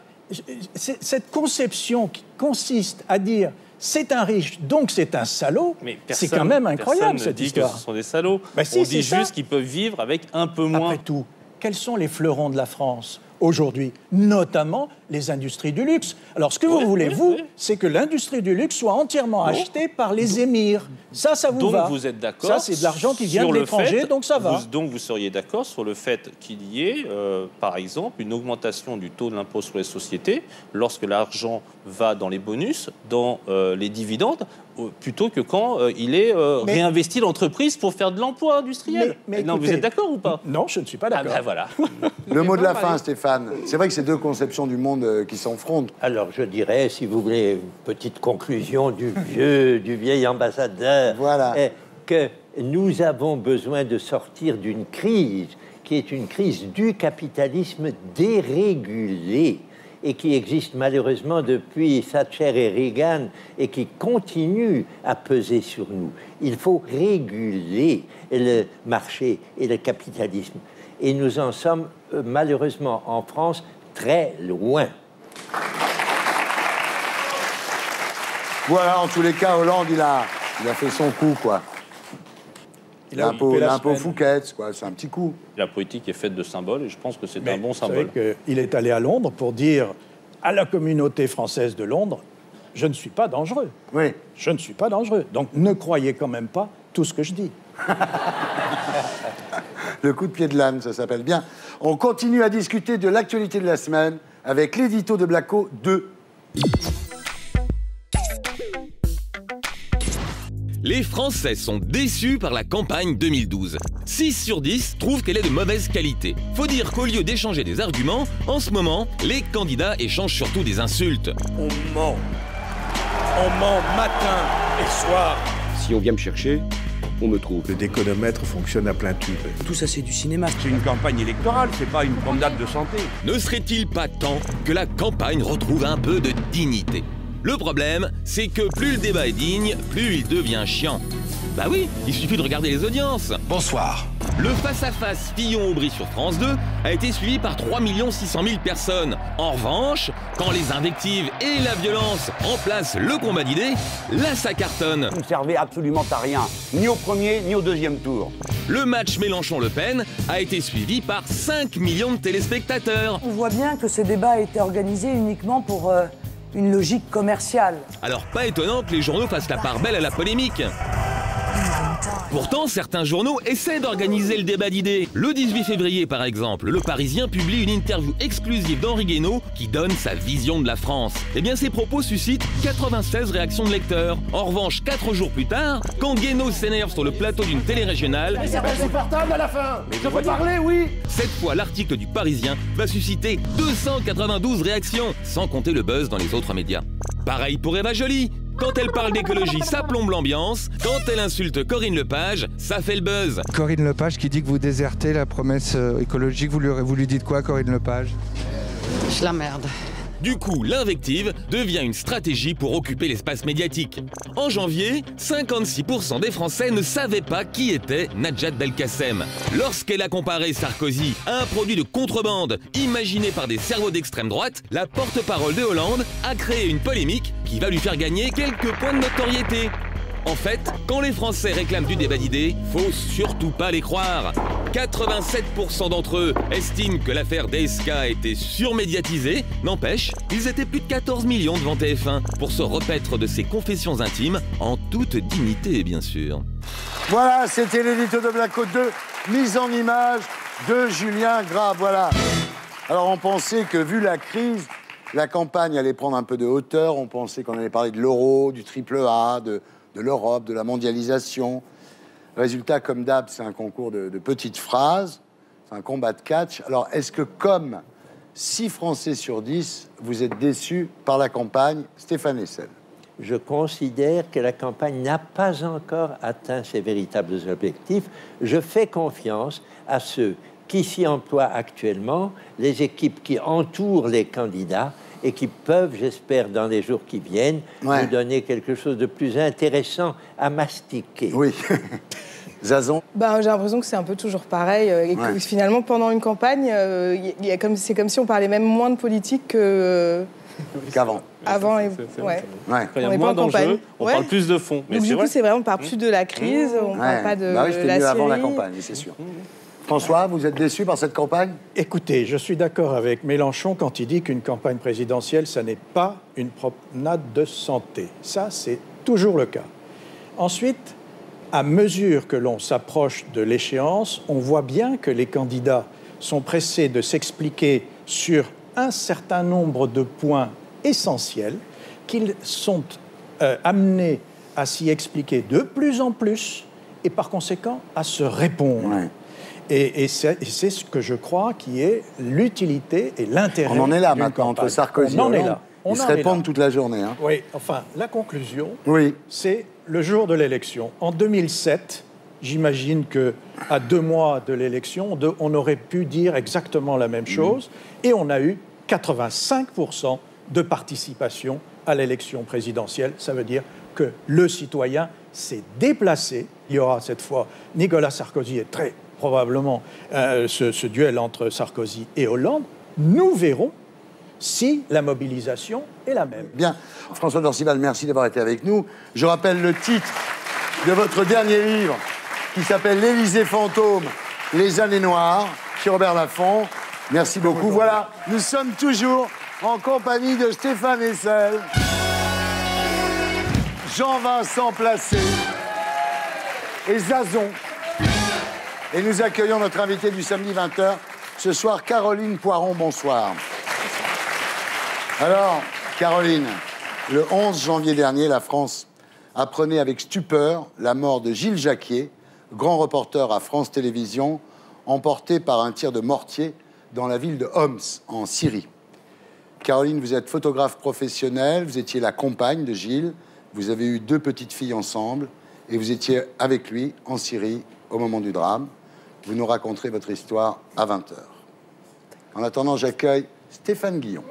cette conception qui consiste à dire c'est un riche, donc c'est un salaud, c'est quand même incroyable cette histoire. Personne ne dit que ce sont des salauds. Si, on dit juste qu'ils peuvent vivre avec un peu moins. Après tout, quels sont les fleurons de la France aujourd'hui, notamment les industries du luxe? Alors, ce que vous voulez, c'est que l'industrie du luxe soit entièrement achetée par les émirs. Ça vous va. Donc, vous êtes d'accord. Ça, c'est de l'argent qui vient de l'étranger, donc ça va. Donc, vous seriez d'accord sur le fait qu'il y ait, par exemple, une augmentation du taux de l'impôt sur les sociétés lorsque l'argent va dans les bonus, dans les dividendes, plutôt que quand il est réinvesti l'entreprise pour faire de l'emploi industriel. Mais non, vous êtes d'accord ou pas? Non, je ne suis pas d'accord. Ah ben voilà. Le mot de la fin, Stéphane. C'est vrai que c'est deux conceptions du monde qui s'affrontent. Alors, je dirais, si vous voulez, une petite conclusion du vieil ambassadeur, que nous avons besoin de sortir d'une crise qui est une crise du capitalisme dérégulé et qui existe malheureusement depuis Thatcher et Reagan et qui continue à peser sur nous. Il faut réguler le marché et le capitalisme. Et nous en sommes malheureusement en France très loin. Voilà, en tous les cas, Hollande, il a fait son coup, quoi. L'impôt Fouquet, quoi, c'est un petit coup. La politique est faite de symboles et je pense que c'est un bon symbole. Vous savez qu'il est allé à Londres pour dire à la communauté française de Londres, je ne suis pas dangereux. Oui. Je ne suis pas dangereux. Donc ne croyez quand même pas tout ce que je dis. Le coup de pied de l'âne, ça s'appelle bien. On continue à discuter de l'actualité de la semaine avec l'édito de Blacko 2. Les Français sont déçus par la campagne 2012. 6 sur 10 trouvent qu'elle est de mauvaise qualité. Faut dire qu'au lieu d'échanger des arguments, en ce moment, les candidats échangent surtout des insultes. On ment. On ment matin et soir. Si on vient me chercher, on me trouve. Le déconomètre fonctionne à plein tube. Tout ça, c'est du cinéma. C'est une campagne électorale, c'est pas une promenade de santé. Ne serait-il pas temps que la campagne retrouve un peu de dignité ? Le problème, c'est que plus le débat est digne, plus il devient chiant. Bah oui, il suffit de regarder les audiences. Bonsoir. Le face-à-face Fillon-Aubry sur France 2 a été suivi par 3 600 000 personnes. En revanche, quand les invectives et la violence remplacent le combat d'idées, là ça cartonne. Vous ne servez absolument à rien, ni au premier ni au deuxième tour. Le match Mélenchon-Le Pen a été suivi par 5 millions de téléspectateurs. On voit bien que ce débat a été organisé uniquement pour une logique commerciale. Alors pas étonnant que les journaux fassent la part belle à la polémique. Pourtant, certains journaux essaient d'organiser le débat d'idées. Le 18 février, par exemple, Le Parisien publie une interview exclusive d'Henri Guénaud qui donne sa vision de la France. Eh bien, ces propos suscitent 96 réactions de lecteurs. En revanche, 4 jours plus tard, quand Guénaud s'énerve sur le plateau d'une télé régionale... Mais c'est insupportable à la fin. Je peux parler, oui. Cette fois, l'article du Parisien va susciter 292 réactions, sans compter le buzz dans les autres médias. Pareil pour Eva Joly. Quand elle parle d'écologie, ça plombe l'ambiance. Quand elle insulte Corinne Lepage, ça fait le buzz. Corinne Lepage qui dit que vous désertez la promesse écologique, vous lui dites quoi, Corinne Lepage? Je l'emmerde. Du coup, l'invective devient une stratégie pour occuper l'espace médiatique. En janvier, 56% des Français ne savaient pas qui était Najat Belkacem. Lorsqu'elle a comparé Sarkozy à un produit de contrebande imaginé par des cerveaux d'extrême droite, la porte-parole de Hollande a créé une polémique qui va lui faire gagner quelques points de notoriété. En fait, quand les Français réclament du débat d'idées, faut surtout pas les croire. 87% d'entre eux estiment que l'affaire DSK a été surmédiatisée. N'empêche, ils étaient plus de 14 millions devant TF1 pour se repaître de ses confessions intimes, en toute dignité, bien sûr. Voilà, c'était l'édito de Blacko 2, mise en image de Julien Grave. Voilà. Alors, on pensait que, vu la crise, la campagne allait prendre un peu de hauteur. On pensait qu'on allait parler de l'euro, du triple A, de l'Europe, de la mondialisation. Résultat, comme d'hab, c'est un concours de petites phrases, c'est un combat de catch. Alors, est-ce que, comme 6 Français sur 10, vous êtes déçus par la campagne? Stéphane Hessel. Je considère que la campagne n'a pas encore atteint ses véritables objectifs. Je fais confiance à ceux qui s'y emploient actuellement, les équipes qui entourent les candidats, et qui peuvent, j'espère, dans les jours qui viennent, nous donner quelque chose de plus intéressant à mastiquer. Oui. Zazon? J'ai l'impression que c'est un peu toujours pareil. Et que finalement, pendant une campagne, c'est comme si on parlait même moins de politique qu'avant. Avant, Quand il y a moins d'enjeux, on parle plus de fond. Donc du coup, c'est vrai, on parle plus de la crise, on parle pas de c'était la mieux avant la Syrie. campagne, c'est sûr. François, vous êtes déçu par cette campagne? Écoutez, je suis d'accord avec Mélenchon quand il dit qu'une campagne présidentielle, ça n'est pas une promenade de santé. Ça, c'est toujours le cas. Ensuite, à mesure que l'on s'approche de l'échéance, on voit bien que les candidats sont pressés de s'expliquer sur un certain nombre de points essentiels, qu'ils sont amenés à s'y expliquer de plus en plus et par conséquent à se répondre. Et c'est ce que je crois qui est l'utilité et l'intérêt. On en est là maintenant, entre Sarkozy et Hollande. Ils se répondent toute la journée. Hein. Oui, enfin, la conclusion, c'est le jour de l'élection. En 2007, j'imagine qu'à 2 mois de l'élection, on aurait pu dire exactement la même chose. Et on a eu 85% de participation à l'élection présidentielle. Ça veut dire que le citoyen s'est déplacé. Il y aura cette fois Nicolas Sarkozy et très probablement ce duel entre Sarkozy et Hollande. Nous verrons si la mobilisation est la même. Bien. François Dorcival, merci d'avoir été avec nous. Je rappelle le titre de votre dernier livre qui s'appelle L'Élysée fantôme, les années noires, chez Robert Laffont. Merci beaucoup. Voilà, nous sommes toujours en compagnie de Stéphane Hessel, Jean-Vincent Placé et Zazon. Et nous accueillons notre invitée du samedi 20h, ce soir, Caroline Poiron. Bonsoir. Alors, Caroline, le 11 janvier dernier, la France apprenait avec stupeur la mort de Gilles Jacquier, grand reporter à France Télévisions, emporté par un tir de mortier dans la ville de Homs, en Syrie. Caroline, vous êtes photographe professionnelle, vous étiez la compagne de Gilles, vous avez eu 2 petites filles ensemble, et vous étiez avec lui en Syrie au moment du drame. Vous nous raconterez votre histoire à 20h. En attendant, j'accueille Stéphane Guillon.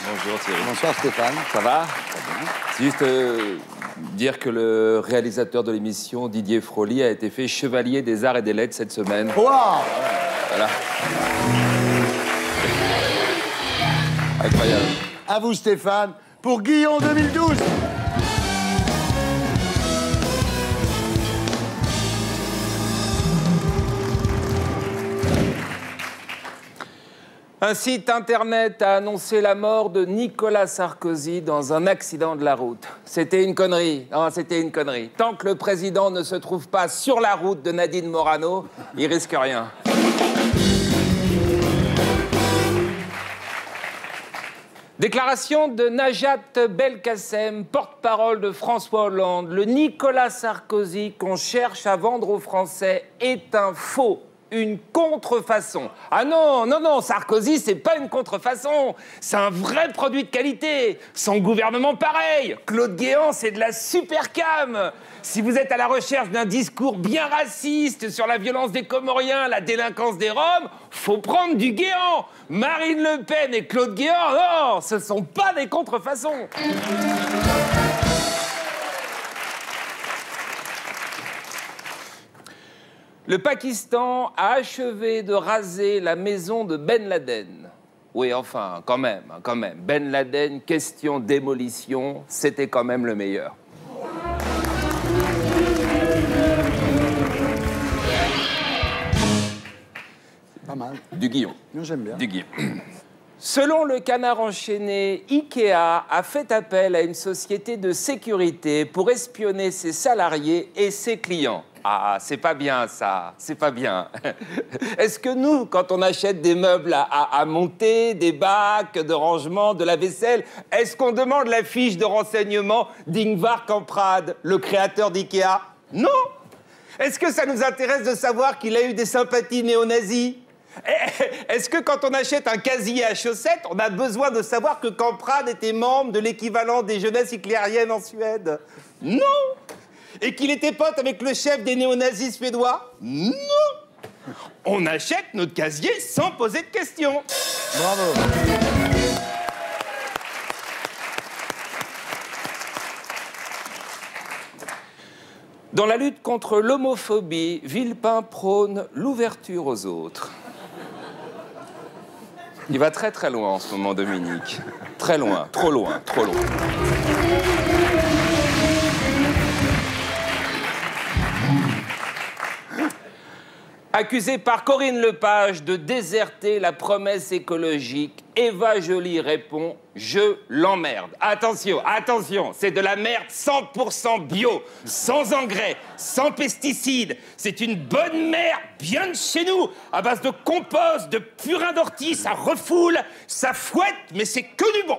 Bonjour Thierry. Bonsoir Stéphane. Ça va? C'est juste dire que le réalisateur de l'émission, Didier Froli, a été fait chevalier des arts et des lettres cette semaine. Wow! Voilà. Incroyable. À vous Stéphane, pour Guillon 2012. Un site internet a annoncé la mort de Nicolas Sarkozy dans un accident de la route. C'était une connerie. Non, c'était une connerie. Tant que le président ne se trouve pas sur la route de Nadine Morano, il risque rien. Déclaration de Najat Belkacem, porte-parole de François Hollande. Le Nicolas Sarkozy qu'on cherche à vendre aux Français est un faux. Une contrefaçon. Ah non, non, non, Sarkozy, c'est pas une contrefaçon. C'est un vrai produit de qualité. Son gouvernement, pareil. Claude Guéant, c'est de la super cam. Si vous êtes à la recherche d'un discours bien raciste sur la violence des Comoriens, la délinquance des Roms, faut prendre du Guéant. Marine Le Pen et Claude Guéant, non, ce sont pas des contrefaçons. Le Pakistan a achevé de raser la maison de Ben Laden. Oui, enfin, quand même. Ben Laden, question démolition, c'était quand même le meilleur. Pas mal. Du Guillon. J'aime bien. Du Guillon. Selon le Canard enchaîné, Ikea a fait appel à une société de sécurité pour espionner ses salariés et ses clients. Ah, c'est pas bien ça, c'est pas bien. Est-ce que nous, quand on achète des meubles à monter, des bacs de rangement, de la vaisselle, est-ce qu'on demande la fiche de renseignement d'Ingvar Kamprad, le créateur d'Ikea? Non. Est-ce que ça nous intéresse de savoir qu'il a eu des sympathies néo-nazis? Est-ce que quand on achète un casier à chaussettes, on a besoin de savoir que Kamprad était membre de l'équivalent des jeunesses hitlériennes en Suède? Non. Et qu'il était pote avec le chef des néo-nazis suédois? Non. On achète notre casier sans poser de questions. Bravo. Dans la lutte contre l'homophobie, Villepin prône l'ouverture aux autres. Il va très très loin en ce moment, Dominique. Très loin, trop loin, trop loin. Accusée par Corinne Lepage de déserter la promesse écologique, Eva Joly répond « Je l'emmerde ». Attention, attention, c'est de la merde 100% bio, sans engrais, sans pesticides. C'est une bonne merde bien de chez nous, à base de compost, de purin d'ortie, ça refoule, ça fouette, mais c'est que du bon.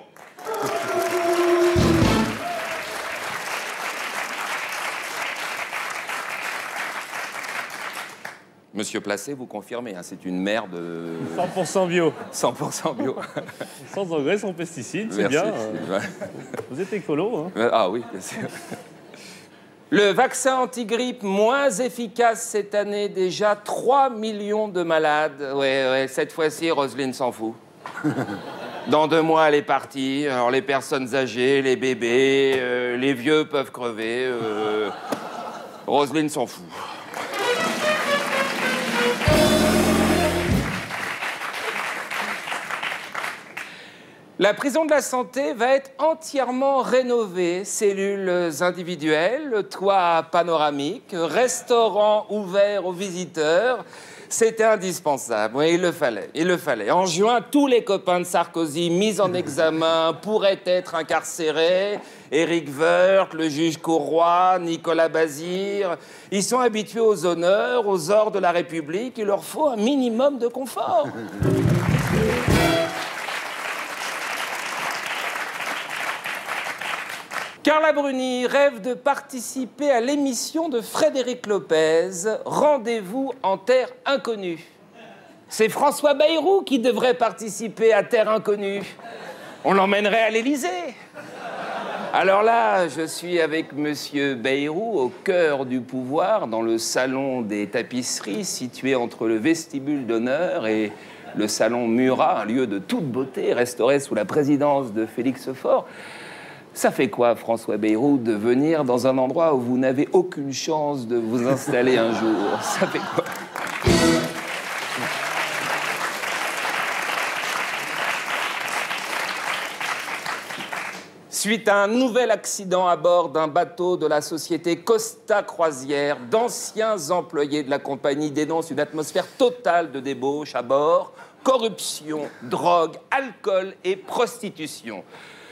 Monsieur Placé, vous confirmez, hein, c'est une merde... 100% bio. 100% bio. Sans engrais, sans pesticides, c'est bien. Vous êtes écolo, hein. Ah oui, bien sûr. Le vaccin anti-grippe moins efficace cette année, déjà 3 millions de malades. Ouais, cette fois-ci, Roselyne s'en fout. Dans 2 mois, elle est partie. Alors, les personnes âgées, les bébés, les vieux peuvent crever. Roselyne s'en fout. La prison de la Santé va être entièrement rénovée. Cellules individuelles, toit panoramique, restaurant ouvert aux visiteurs. C'était indispensable, oui, il le fallait, il le fallait. En juin, tous les copains de Sarkozy mis en examen pourraient être incarcérés. Éric Woerth, le juge Courroy, Nicolas Bazire. Ils sont habitués aux honneurs, aux ordres de la République. Il leur faut un minimum de confort. Carla Bruni rêve de participer à l'émission de Frédéric Lopez, Rendez-vous en Terre Inconnue. C'est François Bayrou qui devrait participer à Terre Inconnue. On l'emmènerait à l'Élysée. Alors là, je suis avec Monsieur Bayrou au cœur du pouvoir, dans le salon des tapisseries, situé entre le vestibule d'honneur et le salon Murat, un lieu de toute beauté, restauré sous la présidence de Félix Faure. Ça fait quoi, François Bayrou, de venir dans un endroit où vous n'avez aucune chance de vous installer un jour? Ça fait quoi? Suite à un nouvel accident à bord d'un bateau de la société Costa Croisière, d'anciens employés de la compagnie dénoncent une atmosphère totale de débauche à bord, corruption, drogue, alcool et prostitution.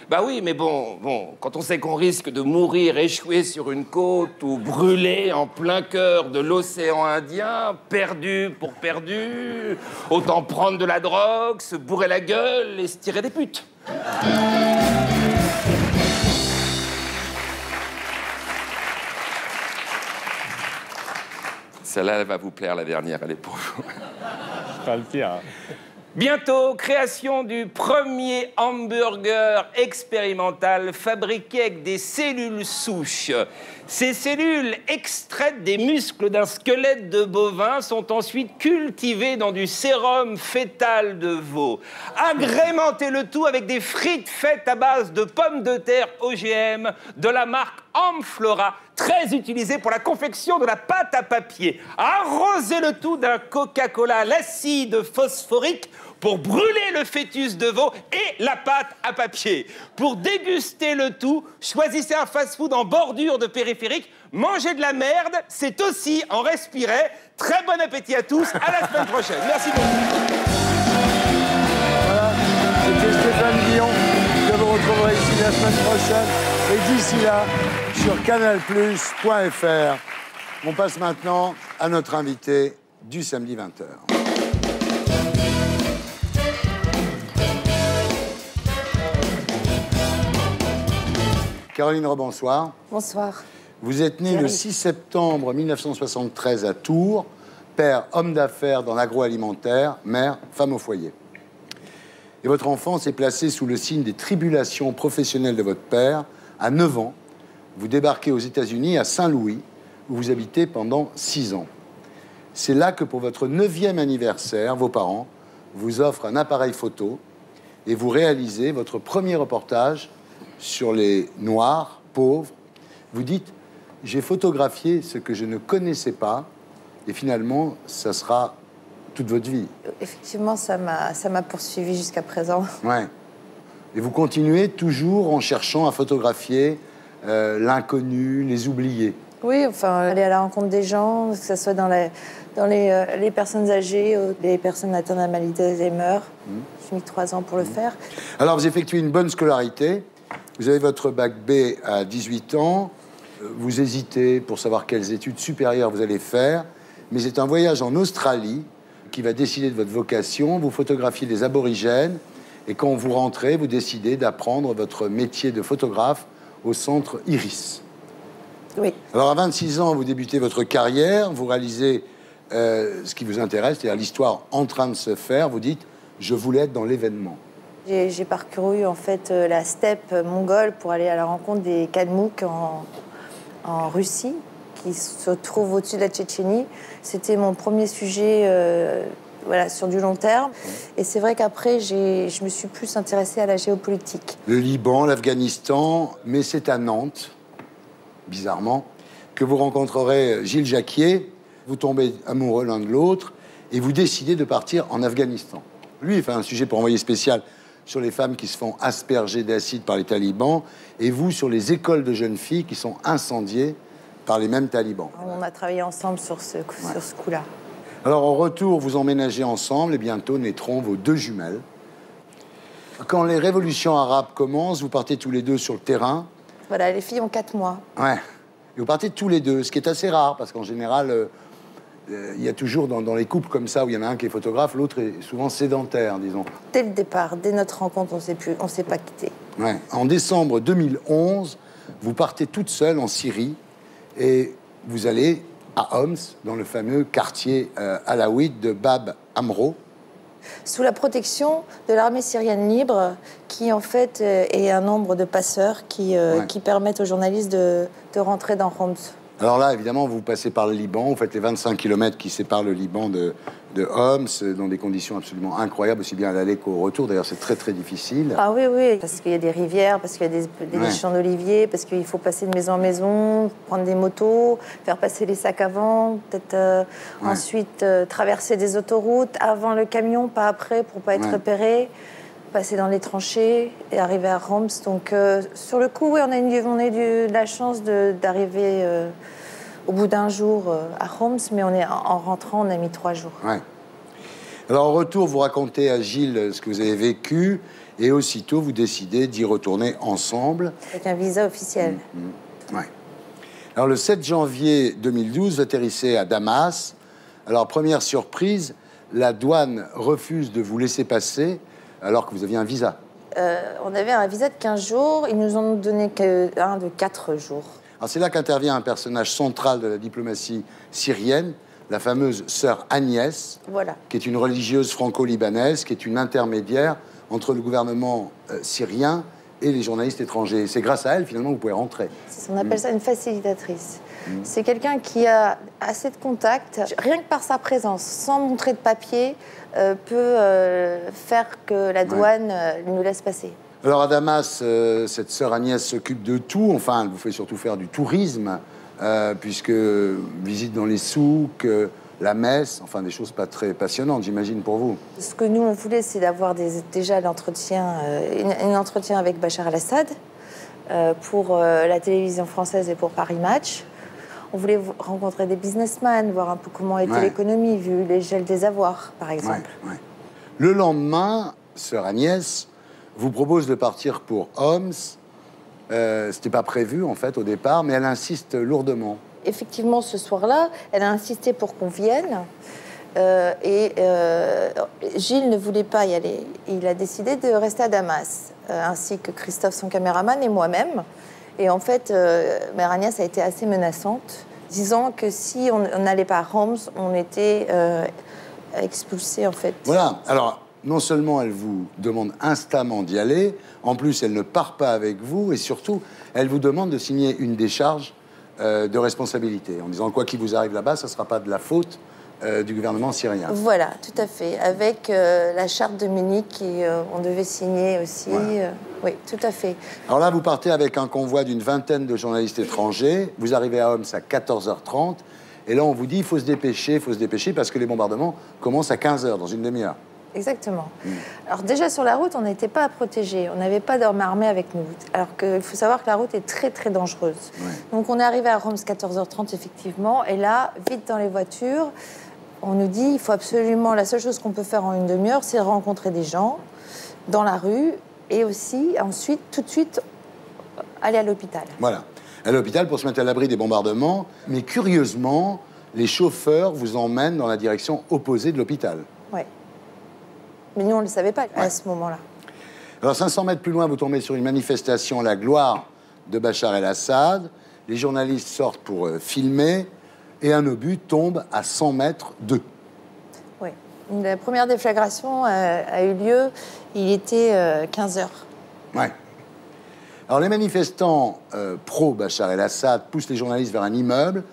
Bah oui, mais bon, quand on sait qu'on risque de mourir échoué sur une côte ou brûlé en plein cœur de l'océan Indien, perdu pour perdu, autant prendre de la drogue, se bourrer la gueule et se tirer des putes. Celle-là, elle va vous plaire, la dernière, elle est pour vous. Pas le pire. Bientôt, création du premier hamburger expérimental fabriqué avec des cellules souches. Ces cellules, extraites des muscles d'un squelette de bovin, sont ensuite cultivées dans du sérum fœtal de veau. Agrémentez le tout avec des frites faites à base de pommes de terre OGM de la marque Amflora, très utilisée pour la confection de la pâte à papier. Arrosez le tout d'un Coca-Cola à l'acide phosphorique pour brûler le fœtus de veau et la pâte à papier. Pour déguster le tout, choisissez un fast-food en bordure de périphérique. Mangez de la merde, c'est aussi en respirer. Très bon appétit à tous, à la semaine prochaine. Merci beaucoup. Voilà, c'était Stéphane Guillon. Je vous retrouverai ici la semaine prochaine. Et d'ici là, sur canalplus.fr. On passe maintenant à notre invité du samedi 20h. Caroline Roux, bonsoir. Bonsoir. Vous êtes né le 6 septembre 1973 à Tours, père, homme d'affaires dans l'agroalimentaire, mère, femme au foyer. Et votre enfance est placée sous le signe des tribulations professionnelles de votre père. À 9 ans, vous débarquez aux États-Unis, à Saint-Louis, où vous habitez pendant 6 ans. C'est là que pour votre 9e anniversaire, vos parents vous offrent un appareil photo et vous réalisez votre premier reportage sur les Noirs, pauvres. Vous dites, j'ai photographié ce que je ne connaissais pas et finalement, ça sera toute votre vie. Effectivement, ça m'a poursuivi jusqu'à présent. Ouais. Et vous continuez toujours en cherchant à photographier l'inconnu, les oubliés. Oui, enfin, aller à la rencontre des gens, que ce soit dans les personnes âgées, les personnes atteintes de la maladie d'Alzheimer. J'ai mis 3 ans pour le faire. Alors, vous effectuez une bonne scolarité. Vous avez votre bac B à 18 ans. Vous hésitez pour savoir quelles études supérieures vous allez faire. Mais c'est un voyage en Australie qui va décider de votre vocation. Vous photographiez les aborigènes. Et quand vous rentrez, vous décidez d'apprendre votre métier de photographe au centre Iris. Oui. Alors, à 26 ans, vous débutez votre carrière. Vous réalisez ce qui vous intéresse, c'est-à-dire l'histoire en train de se faire. Vous dites, je voulais être dans l'événement. J'ai parcouru en fait la steppe mongole pour aller à la rencontre des Kalmouks en Russie, qui se trouvent au-dessus de la Tchétchénie. C'était mon premier sujet voilà, sur du long terme. Et c'est vrai qu'après, je me suis plus intéressée à la géopolitique. Le Liban, l'Afghanistan, mais c'est à Nantes, bizarrement, que vous rencontrerez Gilles Jacquier. Vous tombez amoureux l'un de l'autre et vous décidez de partir en Afghanistan. Lui, il fait un sujet pour envoyer spécial sur les femmes qui se font asperger d'acide par les talibans et vous sur les écoles de jeunes filles qui sont incendiées par les mêmes talibans. On a travaillé ensemble sur ce coup-là. Alors, au retour, vous emménagez ensemble et bientôt naîtront vos 2 jumelles. Quand les révolutions arabes commencent, vous partez tous les 2 sur le terrain. Voilà, les filles ont 4 mois. Ouais. Et vous partez tous les 2, ce qui est assez rare, parce qu'en général, il y a toujours dans les couples comme ça, où il y en a un qui est photographe, l'autre est souvent sédentaire, disons. Dès le départ, dès notre rencontre, on ne s'est pas quitté. Ouais. En décembre 2011, vous partez toute seule en Syrie et vous allez à Homs, dans le fameux quartier alaouite de Bab Amro. Sous la protection de l'armée syrienne libre, qui en fait est un nombre de passeurs qui permettent aux journalistes de rentrer dans Homs. Alors là, évidemment, vous passez par le Liban, vous faites les 25 km qui séparent le Liban de Homs, dans des conditions absolument incroyables, aussi bien à l'aller qu'au retour. D'ailleurs, c'est très, très difficile. Ah oui, oui, parce qu'il y a des rivières, parce qu'il y a des champs d'oliviers, parce qu'il faut passer de maison en maison, prendre des motos, faire passer les sacs avant, peut-être ensuite traverser des autoroutes avant le camion, pas après, pour pas être repéré, passer dans les tranchées et arriver à Homs. Donc, sur le coup, oui, on a eu de la chance d'arriver au bout d'un jour à Homs, mais en rentrant, on a mis 3 jours. Ouais. Alors, en retour, vous racontez à Gilles ce que vous avez vécu et aussitôt, vous décidez d'y retourner ensemble. Avec un visa officiel. Ouais. Alors, le 7 janvier 2012, vous atterrissez à Damas. Alors, première surprise, la douane refuse de vous laisser passer alors que vous aviez un visa. On avait un visa de 15 jours, ils nous ont donné un de 4 jours. Alors c'est là qu'intervient un personnage central de la diplomatie syrienne, la fameuse sœur Agnès, qui est une religieuse franco-libanaise, qui est une intermédiaire entre le gouvernement syrien et les journalistes étrangers. C'est grâce à elle, finalement, que vous pouvez rentrer. On appelle ça une facilitatrice. C'est quelqu'un qui a assez de contacts, rien que par sa présence, sans montrer de papier, peut faire que la douane nous laisse passer. Alors à Damas, cette sœur Agnès s'occupe de tout. Enfin, elle vous fait surtout faire du tourisme, puisque visite dans les souks, la messe, enfin des choses pas très passionnantes, j'imagine, pour vous. Ce que nous, on voulait, c'est d'avoir déjà l'entretien, un entretien avec Bachar el-Assad pour la télévision française et pour Paris Match. On voulait rencontrer des businessmen, voir un peu comment était l'économie, vu les gels des avoirs, par exemple. Le lendemain, sœur Agnès vous propose de partir pour Homs. C'était pas prévu, en fait, au départ, mais elle insiste lourdement. Effectivement, ce soir-là, elle a insisté pour qu'on vienne. Gilles ne voulait pas y aller. Il a décidé de rester à Damas, ainsi que Christophe, son caméraman, et moi-même. Et en fait, Mère Agnès a été assez menaçante, disant que si on n'allait pas à Homs, on était expulsés, en fait. Voilà. Alors, non seulement elle vous demande instamment d'y aller, en plus, elle ne part pas avec vous, et surtout, elle vous demande de signer une décharge de responsabilité, en disant quoi qu'il vous arrive là-bas, ça ne sera pas de la faute du gouvernement syrien. Voilà, tout à fait. Avec la charte de Munich qu'on devait signer aussi. Voilà. Oui, tout à fait. Alors là, vous partez avec un convoi d'une vingtaine de journalistes étrangers. Vous arrivez à Homs à 14h30. Et là, on vous dit, il faut se dépêcher parce que les bombardements commencent à 15h, dans une demi-heure. Exactement. Alors déjà, sur la route, on n'était pas protégés. On n'avait pas d'hommes armés avec nous. Alors qu'il faut savoir que la route est très, très dangereuse. Donc on est arrivé à Homs 14h30, effectivement. Et là, vite dans les voitures, on nous dit, il faut absolument... La seule chose qu'on peut faire en une demi-heure, c'est rencontrer des gens dans la rue et aussi, ensuite, tout de suite, aller à l'hôpital. Voilà. À l'hôpital pour se mettre à l'abri des bombardements. Mais curieusement, les chauffeurs vous emmènent dans la direction opposée de l'hôpital. Oui. Mais nous, on ne le savait pas à ce moment-là. Alors, 500 mètres plus loin, vous tombez sur une manifestation à la gloire de Bachar el-Assad. Les journalistes sortent pour filmer et un obus tombe à 100 mètres d'eux. Oui. La première déflagration a eu lieu, il était 15h. Ouais. Alors, les manifestants pro-Bachar el-Assad poussent les journalistes vers un immeuble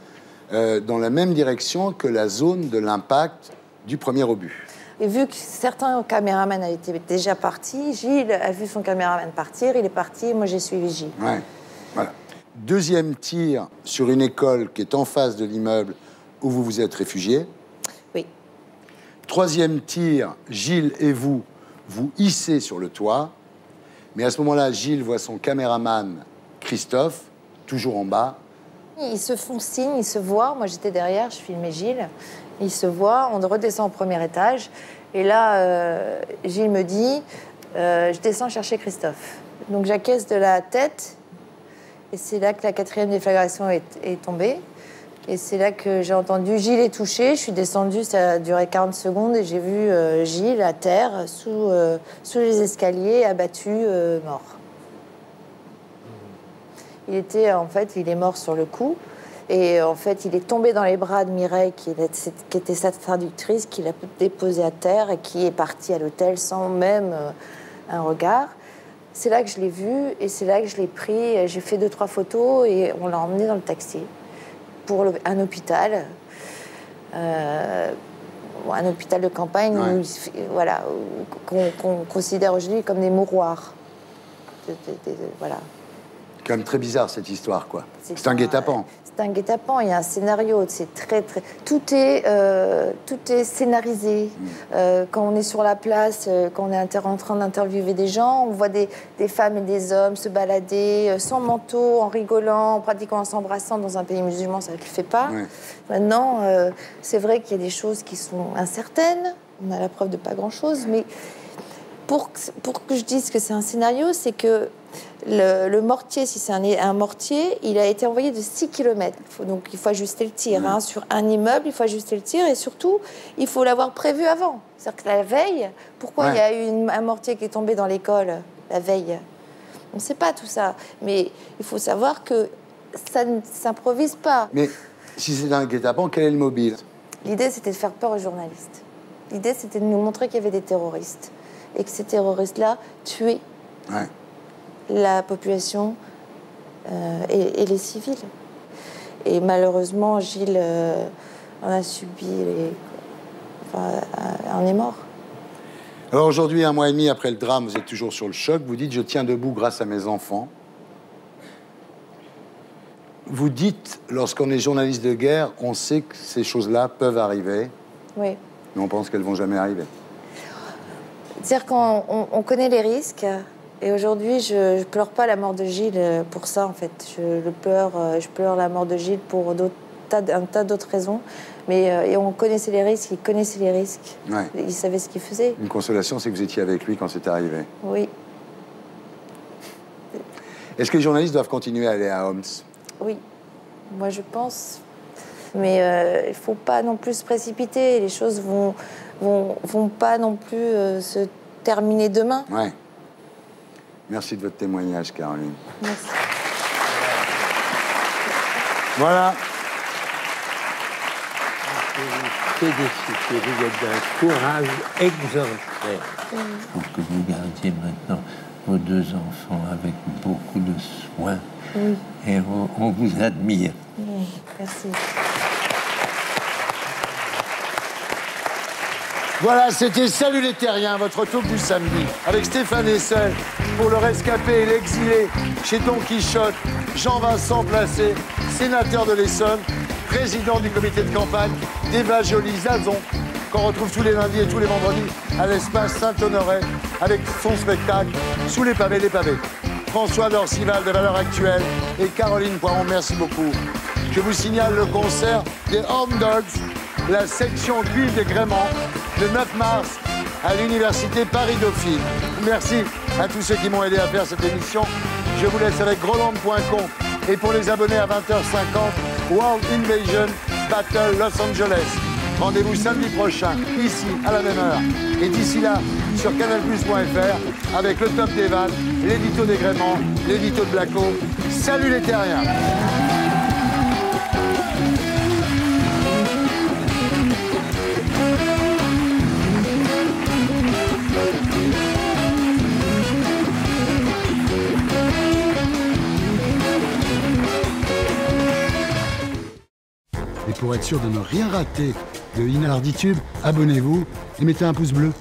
dans la même direction que la zone de l'impact du premier obus. Et vu que certains caméramans étaient déjà partis, Gilles a vu son caméraman partir, il est parti, moi j'ai suivi Gilles. Ouais, voilà. Deuxième tir sur une école qui est en face de l'immeuble où vous vous êtes réfugiés. Oui. Troisième tir, Gilles et vous hissez sur le toit. Mais à ce moment-là, Gilles voit son caméraman Christophe, toujours en bas. Ils se font signe, ils se voient. Moi j'étais derrière, je filmais Gilles. Ils se voient, on redescend au premier étage. Et là, Gilles me dit, je descends chercher Christophe. Donc j'acquiesce de la tête. Et c'est là que la quatrième déflagration est tombée. Et c'est là que j'ai entendu Gilles est touché. Je suis descendue, ça a duré 40 secondes. Et j'ai vu Gilles à terre, sous les escaliers, abattu, mort. Il est mort sur le coup. Et en fait, il est tombé dans les bras de Mireille, qui était sa traductrice, qui l'a déposé à terre et qui est partie à l'hôtel sans même un regard. C'est là que je l'ai vu et c'est là que je l'ai pris. J'ai fait 2-3 photos et on l'a emmené dans le taxi pour un hôpital. Un hôpital de campagne, qu'on considère aujourd'hui comme des mouroirs. Voilà. C'est quand même très bizarre, cette histoire, quoi. C'est un guet-apens. C'est un guet-apens, il y a un scénario, c'est très... Tout est scénarisé. Quand on est sur la place, quand on est en train d'interviewer des gens, on voit des femmes et des hommes se balader sans manteau, en rigolant, pratiquement en s'embrassant. Dans un pays musulman, ça ne le fait pas. Ouais. Maintenant, c'est vrai qu'il y a des choses qui sont incertaines. On a la preuve de pas grand-chose, mais pour que je dise que c'est un scénario, c'est que le mortier, si c'est un mortier, il a été envoyé de 6 km. Donc il faut ajuster le tir. Hein. Sur un immeuble, il faut ajuster le tir et surtout, il faut l'avoir prévu avant. C'est-à-dire que la veille, pourquoi il y a eu un mortier qui est tombé dans l'école la veille? On ne sait pas tout ça. Mais il faut savoir que ça ne s'improvise pas. Mais si c'est un guet-apens, quel est le mobile? L'idée, c'était de faire peur aux journalistes. L'idée, c'était de nous montrer qu'il y avait des terroristes. Et que ces terroristes-là tuaient la population et les civils. Et malheureusement, Gilles en a subi... en est mort. Alors aujourd'hui, 1 mois et demi après le drame, vous êtes toujours sur le choc. Vous dites « Je tiens debout grâce à mes enfants ». Vous dites, lorsqu'on est journaliste de guerre, on sait que ces choses-là peuvent arriver. Oui. Mais on pense qu'elles ne vont jamais arriver. C'est-à-dire qu'on connaît les risques. Et aujourd'hui, je pleure pas la mort de Gilles pour ça, en fait. Je pleure la mort de Gilles pour un tas d'autres raisons. Mais et on connaissait les risques, il connaissait les risques. Ouais. Il savait ce qu'il faisait. Une consolation, c'est que vous étiez avec lui quand c'est arrivé. Oui. Est-ce que les journalistes doivent continuer à aller à Homs? Oui, moi je pense. Mais il ne faut pas non plus se précipiter. Les choses vont pas non plus se terminer demain. Ouais. Merci de votre témoignage, Caroline. Merci. Voilà. Vous êtes d'un courage exemplaire. Pour que vous gardiez maintenant vos 2 enfants avec beaucoup de soin. Oui. Et on vous admire. Oui, merci. Voilà, c'était Salut les Terriens, votre talk du samedi, avec Stéphane Hessel pour le rescapé et l'exilé chez Don Quichotte, Jean-Vincent Placé, sénateur de l'Essonne, président du comité de campagne d'Eva Joly-Zazon, qu'on retrouve tous les lundis et tous les vendredis à l'espace Saint-Honoré avec son spectacle Sous les pavés, les pavés. François Dorcival de Valeurs Actuelles et Caroline Poiron, merci beaucoup. Je vous signale le concert des Horn Dogs, la section cuivre des Gréments, le 9 mars à l'Université Paris-Dauphine. Merci à tous ceux qui m'ont aidé à faire cette émission. Je vous laisse avec Groland.com et pour les abonnés à 20h50, World Invasion Battle Los Angeles. Rendez-vous samedi prochain, ici, à la même heure. Et d'ici là, sur canalplus.fr, avec le top des vannes, l'édito des Gréments, l'édito de Blacko. Salut les Terriens! Et pour être sûr de ne rien rater de Inarditube, abonnez-vous et mettez un pouce bleu.